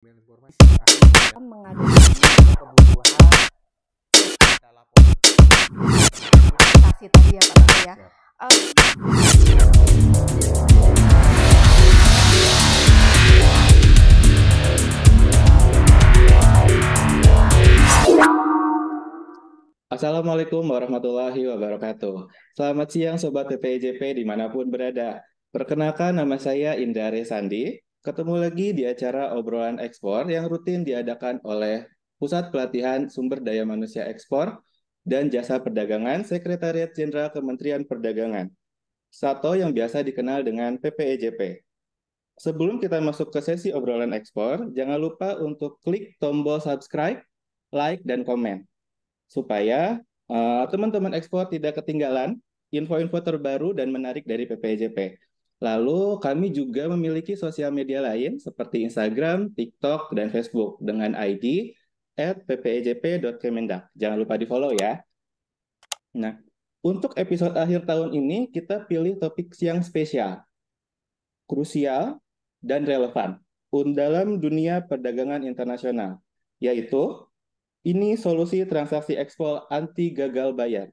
informasi akan mengadopsi kebutuhan kita laporan investasi tadi ya Pak ya. Assalamualaikum warahmatullahi wabarakatuh. Selamat siang Sobat PPJP dimanapun berada. Perkenalkan nama saya Indra Resandi. Ketemu lagi di acara obrolan ekspor yang rutin diadakan oleh Pusat Pelatihan Sumber Daya Manusia Ekspor dan Jasa Perdagangan Sekretariat Jenderal Kementerian Perdagangan, atau yang biasa dikenal dengan PPEJP. Sebelum kita masuk ke sesi obrolan ekspor, jangan lupa untuk klik tombol subscribe, like, dan komen supaya teman-teman ekspor tidak ketinggalan info-info terbaru dan menarik dari PPJP. Lalu kami juga memiliki sosial media lain seperti Instagram, TikTok, dan Facebook dengan ID @ppejp.kemendak. Jangan lupa di-follow ya. Nah, untuk episode akhir tahun ini kita pilih topik yang spesial, krusial, dan relevan dalam dunia perdagangan internasional, yaitu ini solusi transaksi ekspor anti gagal bayar.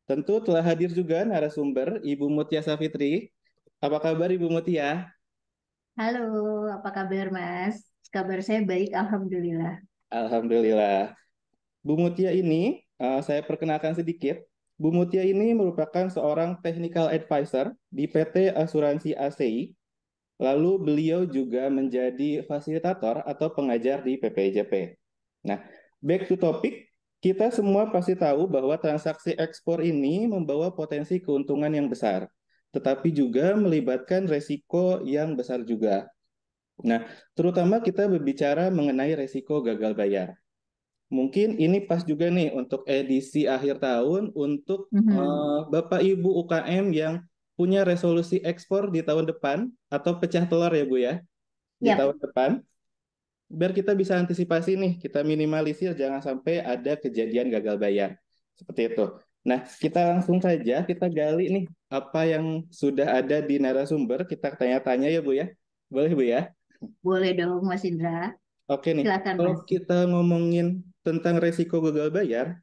Tentu telah hadir juga narasumber Ibu Mutia Safitri. Apa kabar Ibu Mutia? Halo, apa kabar Mas? Kabar saya baik, Alhamdulillah. Alhamdulillah. Bu Mutia ini, saya perkenalkan sedikit. Bu Mutia ini merupakan seorang technical advisor di PT Asuransi ACI. Lalu beliau juga menjadi fasilitator atau pengajar di PPJP. Nah, back to topic, kita semua pasti tahu bahwa transaksi ekspor ini membawa potensi keuntungan yang besar, tetapi juga melibatkan resiko yang besar juga. Nah, terutama kita berbicara mengenai resiko gagal bayar. Mungkin ini pas juga nih untuk edisi akhir tahun untuk Bapak Ibu UKM yang punya resolusi ekspor di tahun depan atau pecah telur ya Bu ya, di Yap. tahun depan. Biar kita bisa antisipasi nih, kita minimalisir jangan sampai ada kejadian gagal bayar. Seperti itu. Nah, kita langsung saja, kita gali nih apa yang sudah ada di narasumber, kita tanya-tanya ya Bu ya. Boleh Bu ya? Boleh dong Mas Indra. Oke nih, Silakan kalau Mas. kita ngomongin tentang resiko gagal bayar,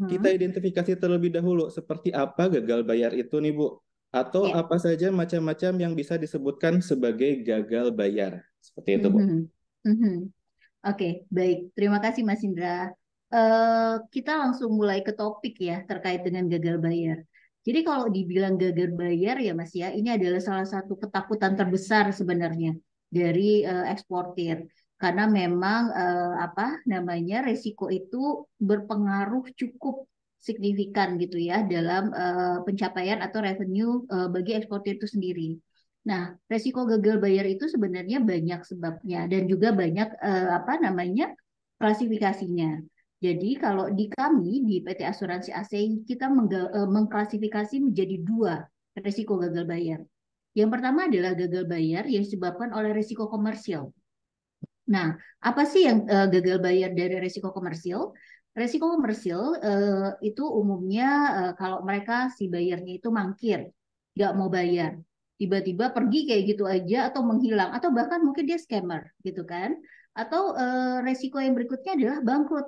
kita Mhm. identifikasi terlebih dahulu seperti apa gagal bayar itu nih Bu. Atau Ya. apa saja macam-macam yang bisa disebutkan sebagai gagal bayar. Seperti itu Bu. Mhm. Mhm. Oke, baik. Terima kasih Mas Indra. Kita langsung mulai ke topik ya terkait dengan gagal bayar. Jadi kalau dibilang gagal bayar ya Mas ya, ini adalah salah satu ketakutan terbesar sebenarnya dari eksportir. Karena memang apa namanya resiko itu berpengaruh cukup signifikan gitu ya dalam pencapaian atau revenue bagi eksportir itu sendiri. Nah, resiko gagal bayar itu sebenarnya banyak sebabnya dan juga banyak apa namanya klasifikasinya. Jadi kalau di kami di PT Asuransi ASEI kita mengklasifikasi menjadi dua resiko gagal bayar. Yang pertama adalah gagal bayar yang disebabkan oleh resiko komersial. Nah, apa sih yang gagal bayar dari resiko komersial? Resiko komersial itu umumnya kalau mereka si bayarnya itu mangkir, nggak mau bayar, tiba-tiba pergi kayak gitu aja atau menghilang, atau bahkan mungkin dia scammer gitu kan? Atau resiko yang berikutnya adalah bangkrut.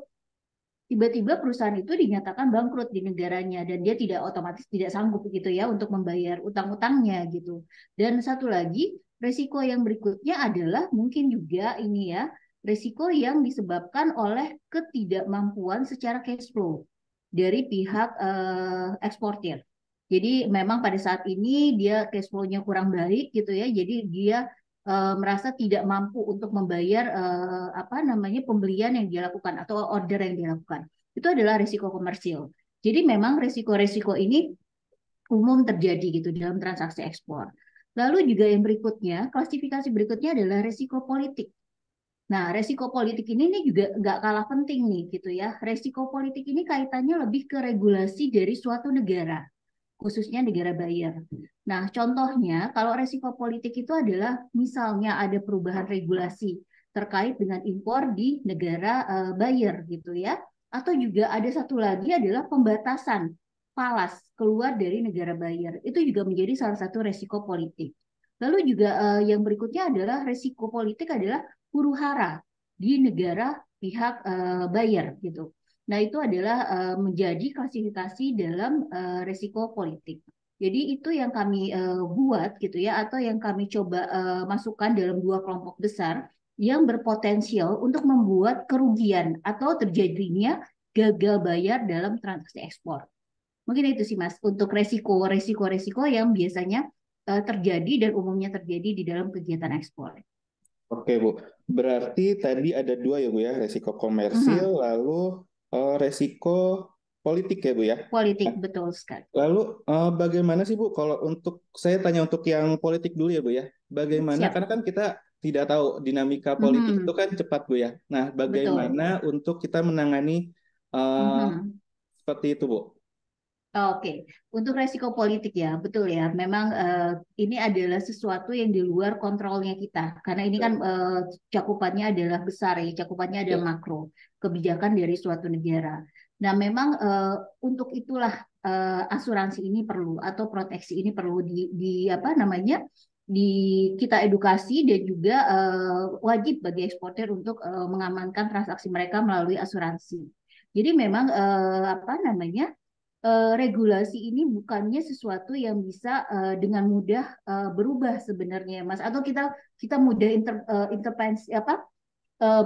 Tiba-tiba perusahaan itu dinyatakan bangkrut di negaranya dan dia tidak otomatis tidak sanggup gitu ya untuk membayar utang-utangnya gitu. Dan satu lagi resiko yang berikutnya adalah mungkin juga ini ya resiko yang disebabkan oleh ketidakmampuan secara cash flow dari pihak eksportir. Jadi memang pada saat ini dia cash flow-nya kurang baik gitu ya. Jadi dia merasa tidak mampu untuk membayar apa namanya pembelian yang dia lakukan atau order yang dia lakukan. Itu adalah risiko komersil. Jadi memang risiko-risiko ini umum terjadi gitu dalam transaksi ekspor. Lalu juga yang berikutnya, klasifikasi berikutnya adalah risiko politik. Nah, resiko politik ini juga nggak kalah penting nih gitu ya. Resiko politik ini kaitannya lebih ke regulasi dari suatu negara, khususnya negara bayar. Nah, contohnya kalau resiko politik itu adalah misalnya ada perubahan regulasi terkait dengan impor di negara buyer gitu ya. Atau juga ada satu lagi adalah pembatasan falas keluar dari negara buyer. Itu juga menjadi salah satu resiko politik. Lalu juga yang berikutnya adalah resiko politik adalah huru-hara di negara pihak buyer gitu. Nah, itu adalah menjadi klasifikasi dalam resiko politik. Jadi itu yang kami buat gitu ya, atau yang kami coba masukkan dalam dua kelompok besar yang berpotensial untuk membuat kerugian atau terjadinya gagal bayar dalam transaksi ekspor. Mungkin itu sih Mas, untuk resiko-resiko yang biasanya terjadi dan umumnya terjadi di dalam kegiatan ekspor. Oke, Bu. Berarti tadi ada dua ya, Bu ya, resiko komersil, lalu resiko politik ya, Bu ya. Politik, Nah, betul sekali. lalu bagaimana sih, Bu, kalau saya tanya untuk yang politik dulu ya, Bu ya. Bagaimana, Siap. karena kan kita tidak tahu dinamika politik itu kan cepat, Bu ya. Nah, Betul. bagaimana untuk kita menangani eh, seperti itu, Bu? Oke, untuk resiko politik ya, betul ya. Memang ini adalah sesuatu yang di luar kontrolnya kita, karena ini kan cakupannya adalah besar ya, cakupannya ada Ya. makro kebijakan dari suatu negara. Nah, memang untuk itulah asuransi ini perlu atau proteksi ini perlu di apa namanya di kita edukasi dan juga wajib bagi eksportir untuk mengamankan transaksi mereka melalui asuransi. Jadi memang apa namanya regulasi ini bukannya sesuatu yang bisa dengan mudah berubah sebenarnya, Mas. Atau kita mudah intervensi apa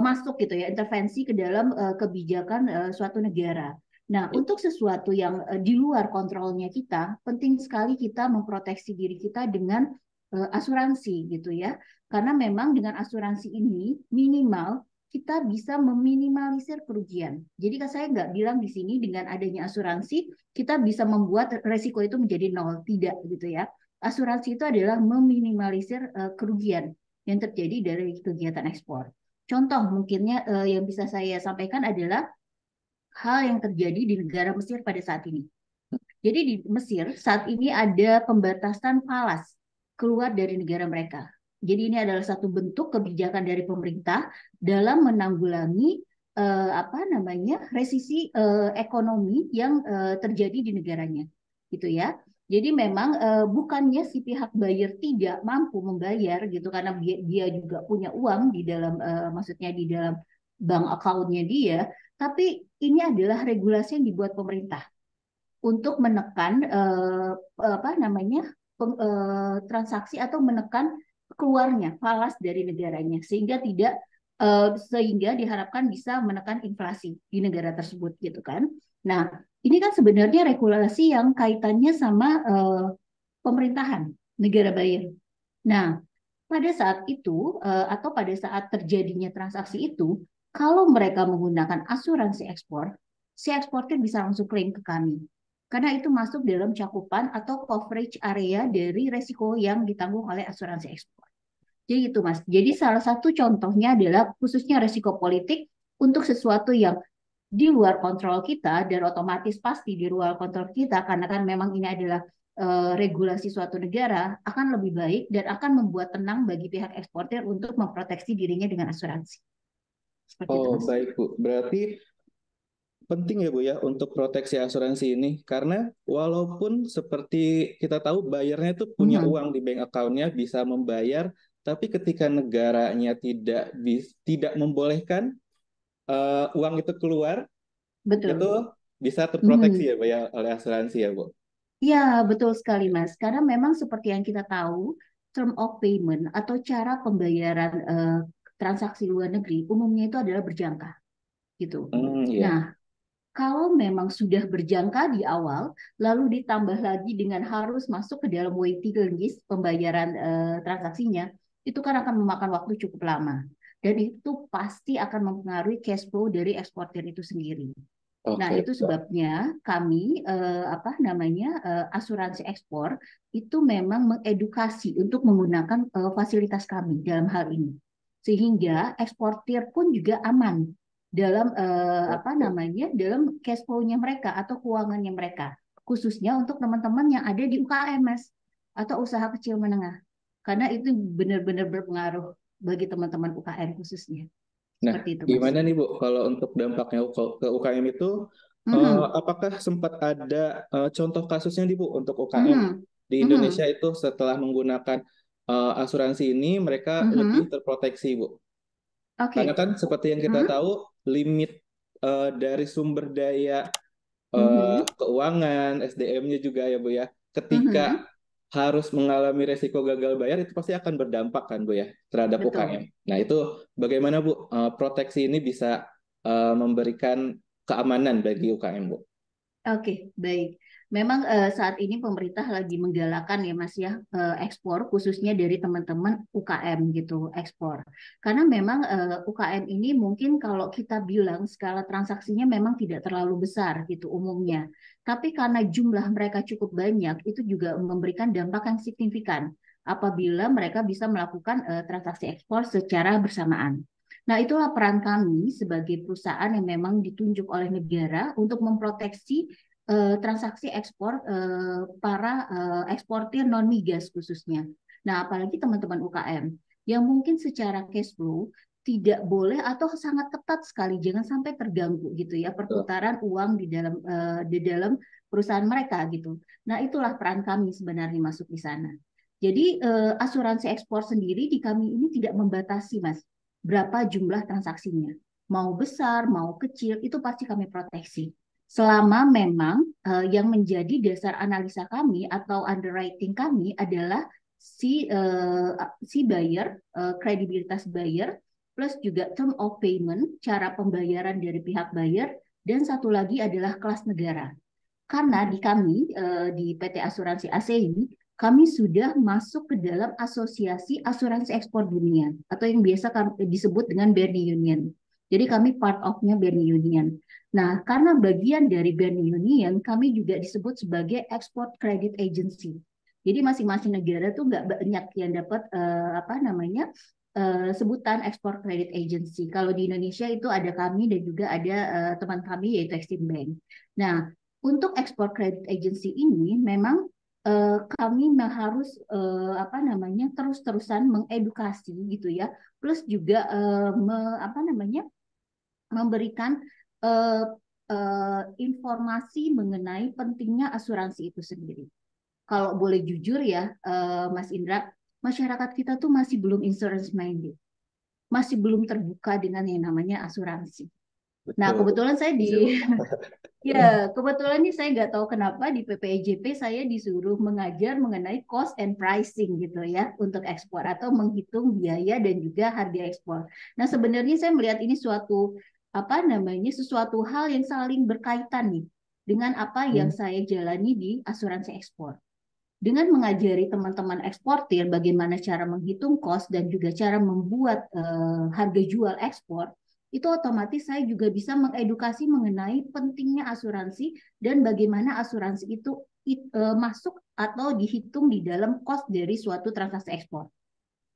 masuk gitu ya, intervensi ke dalam kebijakan suatu negara. Nah, untuk sesuatu yang di luar kontrolnya kita, penting sekali kita memproteksi diri kita dengan asuransi gitu ya. Karena memang dengan asuransi ini minimal kita bisa meminimalisir kerugian. Jadi kan saya nggak bilang di sini dengan adanya asuransi kita bisa membuat resiko itu menjadi nol, tidak gitu ya. Asuransi itu adalah meminimalisir kerugian yang terjadi dari kegiatan ekspor. Contoh mungkinnya yang bisa saya sampaikan adalah hal yang terjadi di negara Mesir pada saat ini. Jadi di Mesir saat ini ada pembatasan falas keluar dari negara mereka. Jadi ini adalah satu bentuk kebijakan dari pemerintah dalam menanggulangi apa namanya resisi ekonomi yang terjadi di negaranya, gitu ya. Jadi memang bukannya si pihak buyer tidak mampu membayar gitu karena dia juga punya uang di dalam maksudnya di dalam bank account-nya dia, tapi ini adalah regulasi yang dibuat pemerintah untuk menekan apa namanya transaksi atau menekan keluarnya falas dari negaranya sehingga diharapkan bisa menekan inflasi di negara tersebut gitu kan. Nah, ini kan sebenarnya regulasi yang kaitannya sama pemerintahan negara buyer. Nah, pada saat itu atau pada saat terjadinya transaksi itu, kalau mereka menggunakan asuransi ekspor, si eksportir bisa langsung klaim ke kami. Karena itu masuk dalam cakupan atau coverage area dari resiko yang ditanggung oleh asuransi ekspor. Jadi itu Mas. Jadi salah satu contohnya adalah khususnya resiko politik untuk sesuatu yang di luar kontrol kita dan otomatis pasti di luar kontrol kita karena kan memang ini adalah regulasi suatu negara akan lebih baik dan akan membuat tenang bagi pihak eksportir untuk memproteksi dirinya dengan asuransi. Seperti itu, Oh, Mas. baik, Bu. Berarti penting ya, Bu ya, untuk proteksi asuransi ini. Karena walaupun seperti kita tahu bayarnya itu punya uang di bank account-nya, bisa membayar, tapi ketika negaranya tidak membolehkan uang itu keluar, itu Betul. bisa terproteksi ya, Bu ya, oleh asuransi ya, Bu. Ya, betul sekali, Mas. Karena memang seperti yang kita tahu, term of payment atau cara pembayaran transaksi luar negeri umumnya itu adalah berjangka, gitu. Iya. Nah, kalau memang sudah berjangka di awal, lalu ditambah lagi dengan harus masuk ke dalam waiting list pembayaran transaksinya, itu kan akan memakan waktu cukup lama. Dan itu pasti akan mempengaruhi cash flow dari eksportir itu sendiri. Nah, Oke. itu sebabnya kami apa namanya asuransi ekspor itu memang mengedukasi untuk menggunakan fasilitas kami dalam hal ini. Sehingga eksportir pun juga aman dalam apa namanya dalam cash flow-nya mereka atau keuangannya mereka. Khususnya untuk teman-teman yang ada di UKM, Mas, atau usaha kecil menengah. Karena itu benar-benar berpengaruh bagi teman-teman UKM khususnya. Nah, Seperti itu, Mas. gimana nih, Bu, kalau untuk dampaknya ke UKM itu, Mhm. apakah sempat ada contoh kasusnya nih, Bu, untuk UKM Mhm. di Indonesia Mhm. itu setelah menggunakan asuransi ini, mereka lebih Mhm. terproteksi, Bu? Karena Oke. kan seperti yang kita Hmm? tahu, limit dari sumber daya Mhm. keuangan, SDM-nya juga ya Bu ya. Ketika Mhm. harus mengalami resiko gagal bayar itu pasti akan berdampak kan Bu ya terhadap UKM. Betul. Nah itu bagaimana Bu proteksi ini bisa memberikan keamanan bagi UKM Bu? Oke, baik. Memang saat ini pemerintah lagi menggalakkan ya Mas ya ekspor khususnya dari teman-teman UKM gitu ekspor. Karena memang UKM ini mungkin kalau kita bilang skala transaksinya memang tidak terlalu besar gitu umumnya. Tapi karena jumlah mereka cukup banyak itu juga memberikan dampak yang signifikan apabila mereka bisa melakukan transaksi ekspor secara bersamaan. Nah, itulah peran kami sebagai perusahaan yang memang ditunjuk oleh negara untuk memproteksi transaksi ekspor para eksportir non migas khususnya. Nah, apalagi teman-teman UKM yang mungkin secara cash flow tidak boleh atau sangat ketat sekali, jangan sampai terganggu gitu ya Betul. perputaran uang di dalam perusahaan mereka gitu. Nah, itulah peran kami sebenarnya masuk di sana. Jadi asuransi ekspor sendiri di kami ini tidak membatasi, Mas, berapa jumlah transaksinya. Mau besar, mau kecil, itu pasti kami proteksi selama memang yang menjadi dasar analisa kami atau underwriting kami adalah si buyer, kredibilitas buyer, plus juga term of payment, cara pembayaran dari pihak buyer, dan satu lagi adalah kelas negara. Karena di kami di PT Asuransi ASEI kami sudah masuk ke dalam asosiasi asuransi ekspor dunia atau yang biasa disebut dengan BRI Union. Jadi kami part of-nya BRI Union. Nah, karena bagian dari BRI Union, kami juga disebut sebagai Export Credit Agency. Jadi masing-masing negara tuh nggak banyak yang dapat apa namanya sebutan Export Credit Agency. Kalau di Indonesia itu ada kami dan juga ada teman kami yaitu Exim Bank. Nah, untuk ekspor kredit agency ini memang kami harus apa namanya terus-terusan mengedukasi gitu ya, plus juga apa namanya memberikan eh, informasi mengenai pentingnya asuransi itu sendiri. Kalau boleh jujur ya, Mas Indra, masyarakat kita tuh masih belum insurance minded, masih belum terbuka dengan yang namanya asuransi. Nah, Betul. kebetulan saya Setuju, Bu. di Ya, kebetulan nih saya nggak tahu kenapa di PPEJP saya disuruh mengajar mengenai cost and pricing gitu ya untuk ekspor atau menghitung biaya dan juga harga ekspor. Nah, sebenarnya saya melihat ini suatu apa namanya sesuatu hal yang saling berkaitan nih dengan apa yang Hmm. saya jalani di asuransi ekspor. Dengan mengajari teman-teman eksportir bagaimana cara menghitung cost dan juga cara membuat harga jual ekspor, itu otomatis saya juga bisa mengedukasi mengenai pentingnya asuransi dan bagaimana asuransi itu masuk atau dihitung di dalam cost dari suatu transaksi ekspor.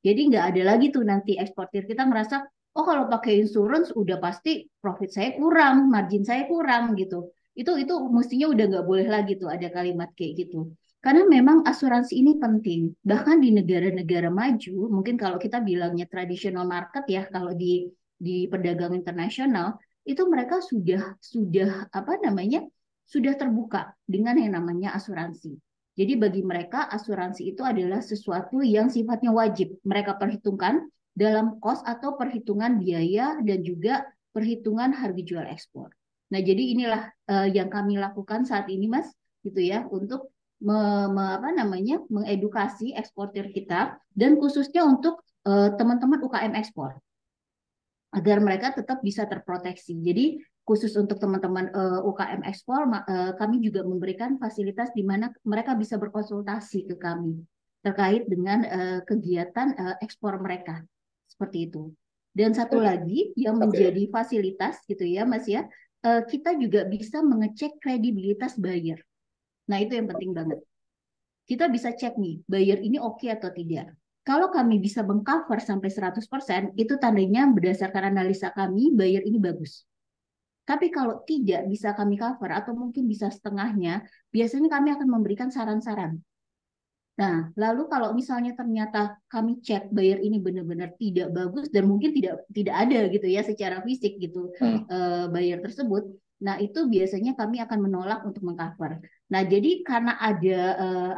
Jadi nggak ada lagi tuh nanti eksportir kita ngerasa, oh kalau pakai insurance udah pasti profit saya kurang, margin saya kurang gitu. Itu mestinya udah nggak boleh lagi tuh ada kalimat kayak gitu. Karena memang asuransi ini penting. Bahkan di negara-negara maju, mungkin kalau kita bilangnya traditional market ya, kalau di perdagangan internasional, itu mereka sudah apa namanya sudah terbuka dengan yang namanya asuransi. Jadi bagi mereka asuransi itu adalah sesuatu yang sifatnya wajib mereka perhitungkan dalam cost atau perhitungan biaya dan juga perhitungan harga jual ekspor. Nah, jadi inilah yang kami lakukan saat ini, Mas, gitu ya, untuk apa namanya mengedukasi eksportir kita dan khususnya untuk teman-teman UKM ekspor agar mereka tetap bisa terproteksi. Jadi khusus untuk teman-teman UKM ekspor, kami juga memberikan fasilitas di mana mereka bisa berkonsultasi ke kami terkait dengan kegiatan ekspor mereka seperti itu. Dan satu lagi yang Oke. menjadi fasilitas gitu ya, Mas ya, kita juga bisa mengecek kredibilitas buyer. Nah, itu yang penting banget. Kita bisa cek nih, buyer ini oke atau tidak. Kalau kami bisa mengcover sampai 100%, itu tandanya berdasarkan analisa kami, buyer ini bagus. Tapi kalau tidak bisa kami cover atau mungkin bisa setengahnya, biasanya kami akan memberikan saran-saran. Nah, lalu kalau misalnya ternyata kami cek buyer ini benar-benar tidak bagus dan mungkin tidak ada gitu ya secara fisik gitu Hmm. buyer tersebut, nah itu biasanya kami akan menolak untuk mengcover. Nah, jadi karena ada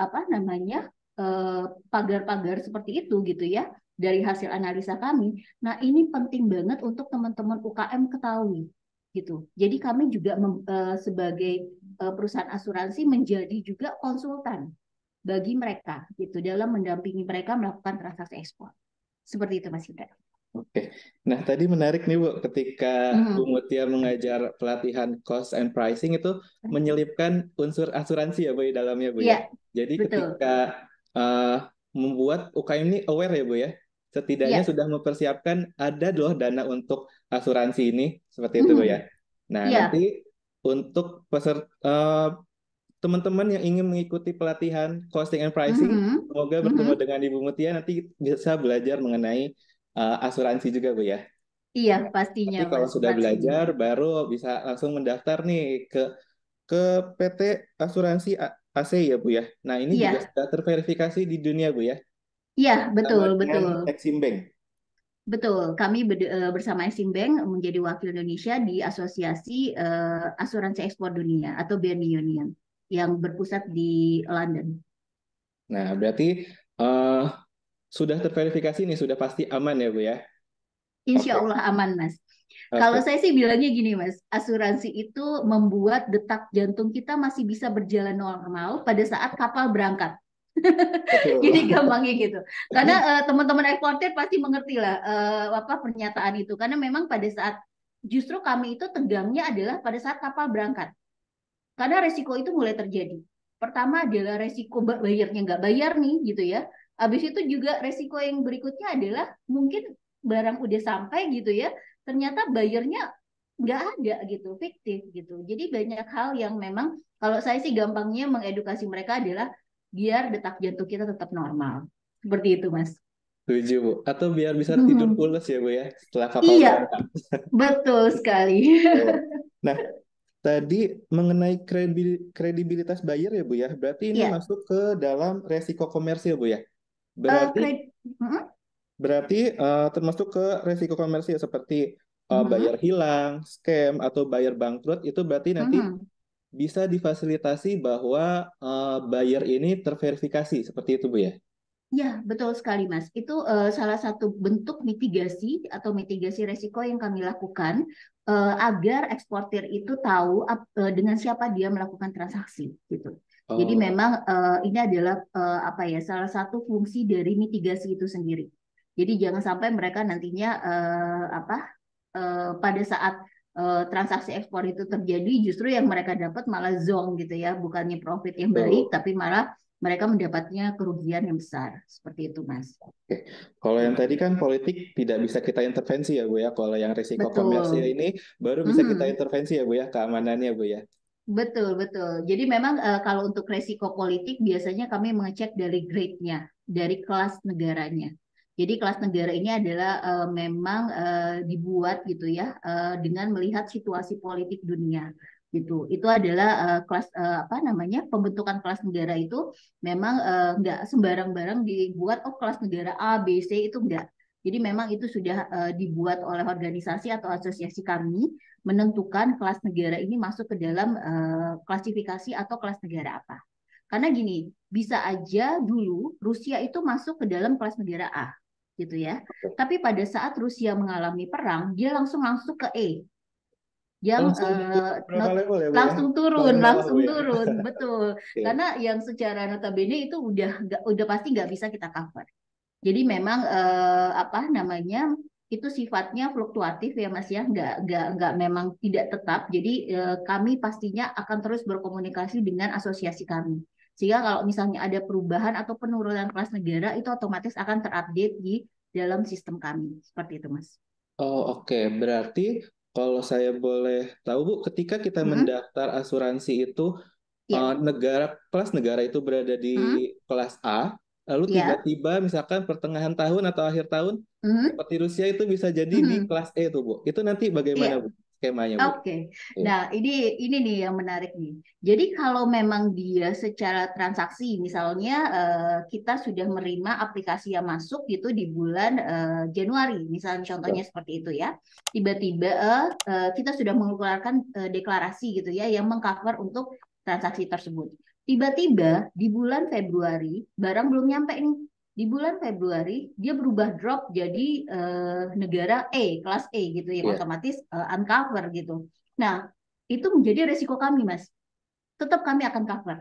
apa namanya pagar-pagar seperti itu gitu ya, dari hasil analisa kami. Nah, ini penting banget untuk teman-teman UKM ketahui gitu. Jadi kami juga sebagai perusahaan asuransi menjadi juga konsultan bagi mereka gitu dalam mendampingi mereka melakukan transaksi ekspor. Seperti itu Mas Indra. Oke. Nah, tadi menarik nih, Bu, ketika Bu Mhm. Mutia mengajar pelatihan cost and pricing itu menyelipkan unsur asuransi ya, Bu, di dalamnya, Bu ya. Iya, Jadi betul. ketika membuat UKM ini aware ya, Bu ya. Setidaknya Iya. sudah mempersiapkan ada loh dana untuk asuransi ini, seperti itu, Bu ya. Mhm. Nah, Iya. nanti untuk teman-teman yang ingin mengikuti pelatihan costing and pricing, Mhm. semoga bertemu Mhm. dengan Ibu Mutia nanti bisa belajar mengenai asuransi juga, Bu ya. Iya, pastinya Nanti kalau Mas, sudah pastinya. belajar, baru bisa langsung mendaftar nih ke PT Asuransi AC ya, Bu ya. Nah, ini juga Iya. sudah terverifikasi di dunia, Bu ya, Iya, sama betul, dengan betul. Exim Bank. Betul, kami bersama Exim Bank menjadi wakil Indonesia di Asosiasi Asuransi Ekspor Dunia atau BNI Union yang berpusat di London. Nah, berarti eh, sudah terverifikasi nih, sudah pasti aman ya, Bu ya. Insya Oke, Allah aman, Mas. Kalau oke. saya sih bilangnya gini, Mas, asuransi itu membuat detak jantung kita masih bisa berjalan normal pada saat kapal berangkat. Betul. Jadi gampangnya gitu. Karena teman-teman eksportir pasti mengerti lah apa pernyataan itu. Karena memang pada saat justru kami itu tegangnya adalah pada saat kapal berangkat. Karena resiko itu mulai terjadi. Pertama adalah resiko bayarnya nggak bayar nih gitu ya. Habis itu juga resiko yang berikutnya adalah mungkin barang udah sampai gitu ya, ternyata bayarnya nggak ada gitu, fiktif gitu. Jadi banyak hal yang memang kalau saya sih gampangnya mengedukasi mereka adalah biar detak jantung kita tetap normal. Seperti itu, Mas. Setuju, Bu. Atau biar bisa tidur pulas ya, Bu ya, setelah kapal Iya, berangkat. betul sekali. Oh. Nah, tadi mengenai kredibilitas buyer ya, Bu ya. Berarti ini Iya, masuk ke dalam resiko komersil, Bu ya. eh, Berarti kred- Mm-mm. berarti termasuk ke resiko komersil seperti buyer Mhm. hilang, scam atau buyer bangkrut itu berarti nanti Mhm. bisa difasilitasi bahwa buyer ini terverifikasi seperti itu, Bu ya. Ya, betul sekali, Mas. Itu salah satu bentuk mitigasi atau mitigasi resiko yang kami lakukan agar eksportir itu tahu dengan siapa dia melakukan transaksi, gitu. Jadi Oh, memang ini adalah apa ya, salah satu fungsi dari mitigasi itu sendiri. Jadi jangan sampai mereka nantinya apa pada saat transaksi ekspor itu terjadi, justru yang mereka dapat malah zonk gitu ya, bukannya profit yang baik, betul. tapi malah mereka mendapatnya kerugian yang besar. Seperti itu, Mas. Oke. Kalau yang tadi Gitu. kan politik tidak bisa kita intervensi ya, Bu ya. Kalau yang risiko komersil Betul. ini baru bisa kita Mhm. intervensi ya, Bu ya, keamanannya, Bu ya. Betul, betul. Jadi memang kalau untuk resiko politik biasanya kami mengecek dari grade-nya, dari kelas negaranya. Jadi kelas negara ini adalah memang dibuat gitu ya dengan melihat situasi politik dunia gitu. Itu adalah kelas apa namanya pembentukan kelas negara itu memang nggak sembarang-barang dibuat oh kelas negara A, B, C itu enggak. Jadi memang itu sudah dibuat oleh organisasi atau asosiasi kami menentukan kelas negara ini masuk ke dalam klasifikasi atau kelas negara apa. Karena gini, bisa aja dulu Rusia itu masuk ke dalam kelas negara A, gitu ya. Tapi pada saat Rusia mengalami perang, dia langsung masuk ke E, yang Langsung turun berapa level ya, Bu ya? Paling bawah, Bu langsung ya. turun, betul. Oke. Karena yang secara notabene itu udah pasti nggak bisa kita cover. Jadi memang apa namanya itu sifatnya fluktuatif ya Mas ya, nggak memang tidak tetap. Jadi kami pastinya akan terus berkomunikasi dengan asosiasi kami. Sehingga kalau misalnya ada perubahan atau penurunan kelas negara itu otomatis akan terupdate di dalam sistem kami. Seperti itu Mas. Oh, oke. Berarti kalau saya boleh tahu, Bu, ketika kita Mm-mm. mendaftar asuransi itu, Ya, kelas negara itu berada di Mm-mm. kelas A, lalu Ya, tiba-tiba misalkan pertengahan tahun atau akhir tahun, Mm-mm. seperti Rusia itu bisa jadi di Mm-mm. kelas E itu, Bu. Itu nanti bagaimana, Iya. Bu? Skemanya, Bu? Oke, Oke. nah ini nih yang menarik nih. Jadi kalau memang dia secara transaksi, misalnya kita sudah menerima aplikasi yang masuk gitu di bulan Januari, misalnya contohnya seperti itu ya. Tiba-tiba kita sudah mengeluarkan deklarasi gitu ya yang mengcover untuk transaksi tersebut. Tiba-tiba di bulan Februari barang belum nyampe nih. di bulan Februari dia berubah drop jadi negara kelas E gitu, yang Iya. otomatis uncover gitu. Nah, itu menjadi resiko kami, Mas. Tetap kami akan cover.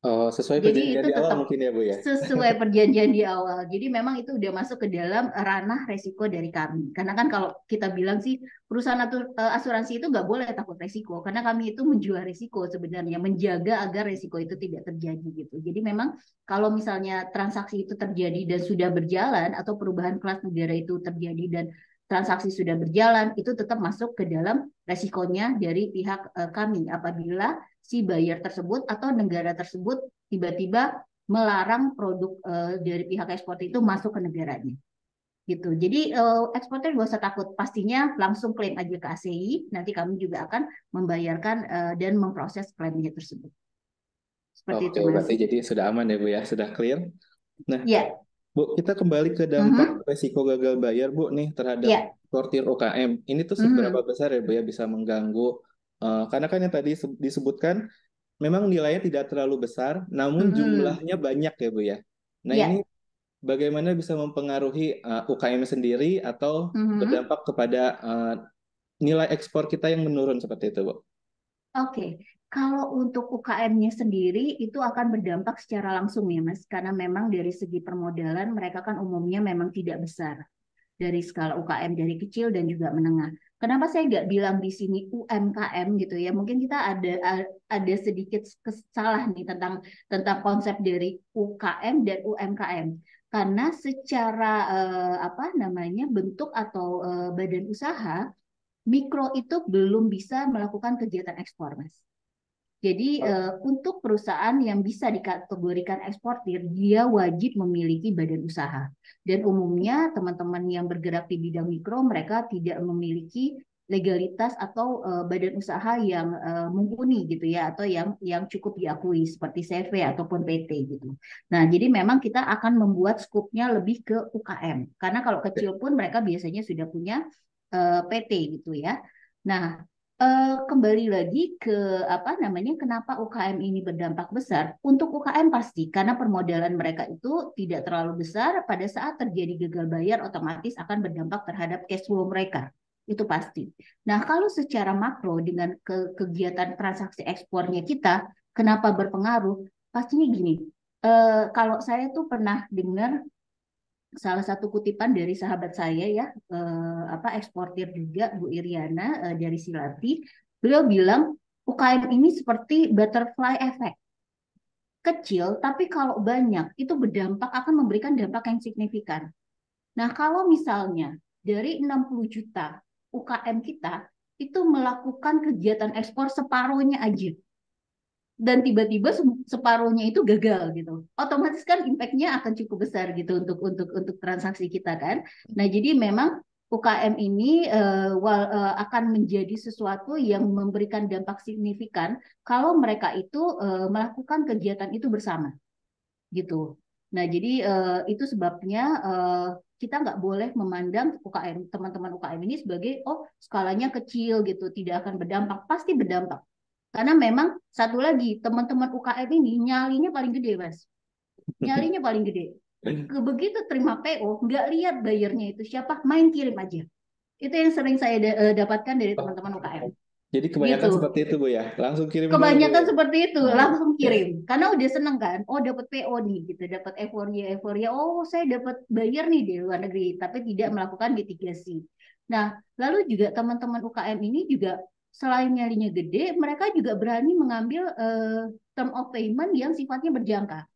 Oh, sesuai Jadi perjanjian itu di awal tetap mungkin ya, Bu ya. sesuai perjanjian di awal. Jadi memang itu udah masuk ke dalam ranah resiko dari kami. Karena kan kalau kita bilang sih perusahaan asuransi itu nggak boleh takut resiko. Karena kami itu menjual resiko sebenarnya, menjaga agar resiko itu tidak terjadi gitu. Jadi memang kalau misalnya transaksi itu terjadi dan sudah berjalan, atau perubahan kelas negara itu terjadi dan transaksi sudah berjalan, itu tetap masuk ke dalam resikonya dari pihak kami apabila si buyer tersebut atau negara tersebut tiba-tiba melarang produk dari pihak eksportir itu masuk ke negaranya gitu. Jadi eksportir gak usah takut, pastinya langsung klaim aja ke ACI, nanti kami juga akan membayarkan dan memproses klaimnya tersebut. Seperti Oke, itu, Mas. berarti jadi sudah aman ya, Bu ya, sudah clear. Nah, Ya, Bu, kita kembali ke dampak mhm, resiko gagal bayar, Bu, nih terhadap ya, eksportir UKM. Ini tuh seberapa mhm, besar ya, Bu ya, bisa mengganggu? Karena kan yang tadi disebutkan, memang nilainya tidak terlalu besar, namun mhm, jumlahnya banyak ya, Bu ya. Nah, ini ya, bagaimana bisa mempengaruhi UKM sendiri atau mhm. berdampak kepada nilai ekspor kita yang menurun seperti itu, Bu? Oke, kalau untuk UKM-nya sendiri itu akan berdampak secara langsung ya, Mas, karena memang dari segi permodalan mereka kan umumnya memang tidak besar dari skala UKM, dari kecil dan juga menengah. Kenapa saya nggak bilang di sini UMKM gitu ya? Mungkin kita ada sedikit salah nih tentang konsep dari UKM dan UMKM. Karena secara apa namanya, bentuk atau badan usaha, mikro itu belum bisa melakukan kegiatan ekspor, Mas. Jadi untuk perusahaan yang bisa dikategorikan eksportir, dia wajib memiliki badan usaha. Dan umumnya teman-teman yang bergerak di bidang mikro, mereka tidak memiliki legalitas atau badan usaha yang mumpuni gitu ya, atau yang cukup diakui seperti CV ataupun PT gitu. Nah, jadi memang kita akan membuat skupnya lebih ke UKM. Karena kalau kecil pun mereka biasanya sudah punya PT gitu ya. Nah, kembali lagi ke apa namanya, kenapa UKM ini berdampak besar? Untuk UKM pasti karena permodalan mereka itu tidak terlalu besar, pada saat terjadi gagal bayar otomatis akan berdampak terhadap cash flow mereka. Itu pasti. Nah, kalau secara makro dengan kegiatan transaksi ekspornya kita, kenapa berpengaruh? Pastinya gini. Kalau saya tuh pernah dengar salah satu kutipan dari sahabat saya ya, apa eksportir juga, Bu Iriana dari Silati. Beliau bilang UKM ini seperti butterfly effect, kecil tapi kalau banyak itu berdampak, akan memberikan dampak yang signifikan. Nah, kalau misalnya dari 60 juta UKM kita itu melakukan kegiatan ekspor separuhnya aja, dan tiba-tiba separuhnya itu gagal gitu, otomatis kan impact-nya akan cukup besar gitu untuk transaksi kita kan. Nah, jadi memang UKM ini akan menjadi sesuatu yang memberikan dampak signifikan kalau mereka itu melakukan kegiatan itu bersama gitu. Nah, jadi itu sebabnya kita nggak boleh memandang UKM, teman-teman UKM ini sebagai oh skalanya kecil gitu, tidak akan berdampak. Pasti berdampak. Karena memang satu lagi, teman-teman UKM ini nyalinya paling gede, Mas. Nyalinya paling gede. Begitu terima PO, nggak lihat bayarnya itu siapa, main kirim aja. Itu yang sering saya dapatkan dari teman-teman UKM. Jadi kebanyakan Gitu. seperti itu, Bu ya. Langsung kirim dulu, Bu Kebanyakan ya. seperti itu, Nah, langsung kirim. Karena udah seneng kan, oh dapat PO nih gitu, dapat euforia, oh saya dapat bayar nih di luar negeri, tapi tidak melakukan mitigasi. Nah, lalu juga teman-teman UKM ini juga selain nyalinya gede, mereka juga berani mengambil term of payment yang sifatnya berjangka.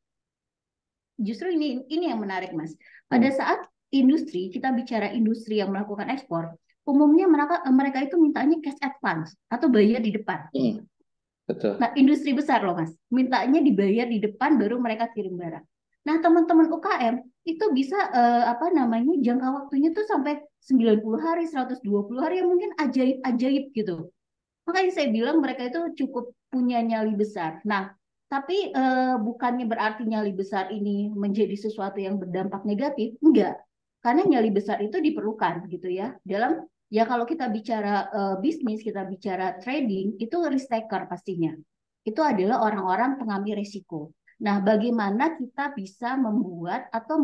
Justru ini yang menarik, Mas. Pada hmm, saat industri, kita bicara industri yang melakukan ekspor, umumnya mereka itu mintanya cash advance atau bayar di depan. hmm, betul. Nah, industri besar loh, Mas. Mintanya dibayar di depan baru mereka kirim barang. Nah, teman-teman UKM itu bisa apa namanya, jangka waktunya tuh sampai 90 hari, 120 hari, yang mungkin ajaib-ajaib gitu. Makanya saya bilang mereka itu cukup punya nyali besar. Nah, tapi bukannya berarti nyali besar ini menjadi sesuatu yang berdampak negatif, enggak. Karena nyali besar itu diperlukan gitu ya. Dalam ya kalau kita bicara bisnis, kita bicara trading, itu risk taker pastinya. Itu adalah orang-orang pengambil resiko. Nah, bagaimana kita bisa membuat atau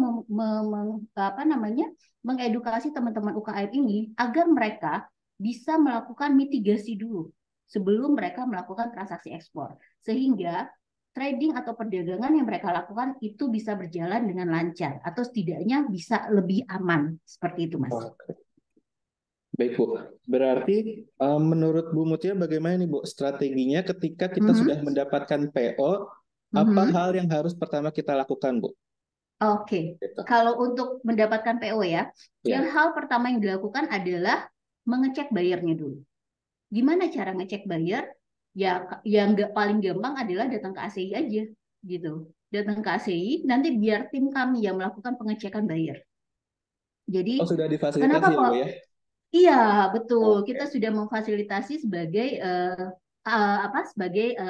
mengedukasi teman-teman UKM ini agar mereka bisa melakukan mitigasi dulu sebelum mereka melakukan transaksi ekspor, sehingga trading atau perdagangan yang mereka lakukan itu bisa berjalan dengan lancar atau setidaknya bisa lebih aman. Seperti itu, Mas. Oke. Baik, Bu. Berarti menurut Bu Mutia bagaimana nih, Bu, strateginya ketika kita sudah mendapatkan PO, apa hal yang harus pertama kita lakukan, Bu? Oke, Gitu. kalau untuk mendapatkan PO ya, Ya. yang hal pertama yang dilakukan adalah mengecek bayarnya dulu. Gimana cara ngecek bayar? Ya, yang paling gampang adalah datang ke ACI aja, gitu. Datang ke ACI, nanti biar tim kami yang melakukan pengecekan bayar. Jadi, Oh, sudah kenapa difasilitasi ya, Bu kok? ya? Iya, betul. Kita Oke. sudah memfasilitasi sebagai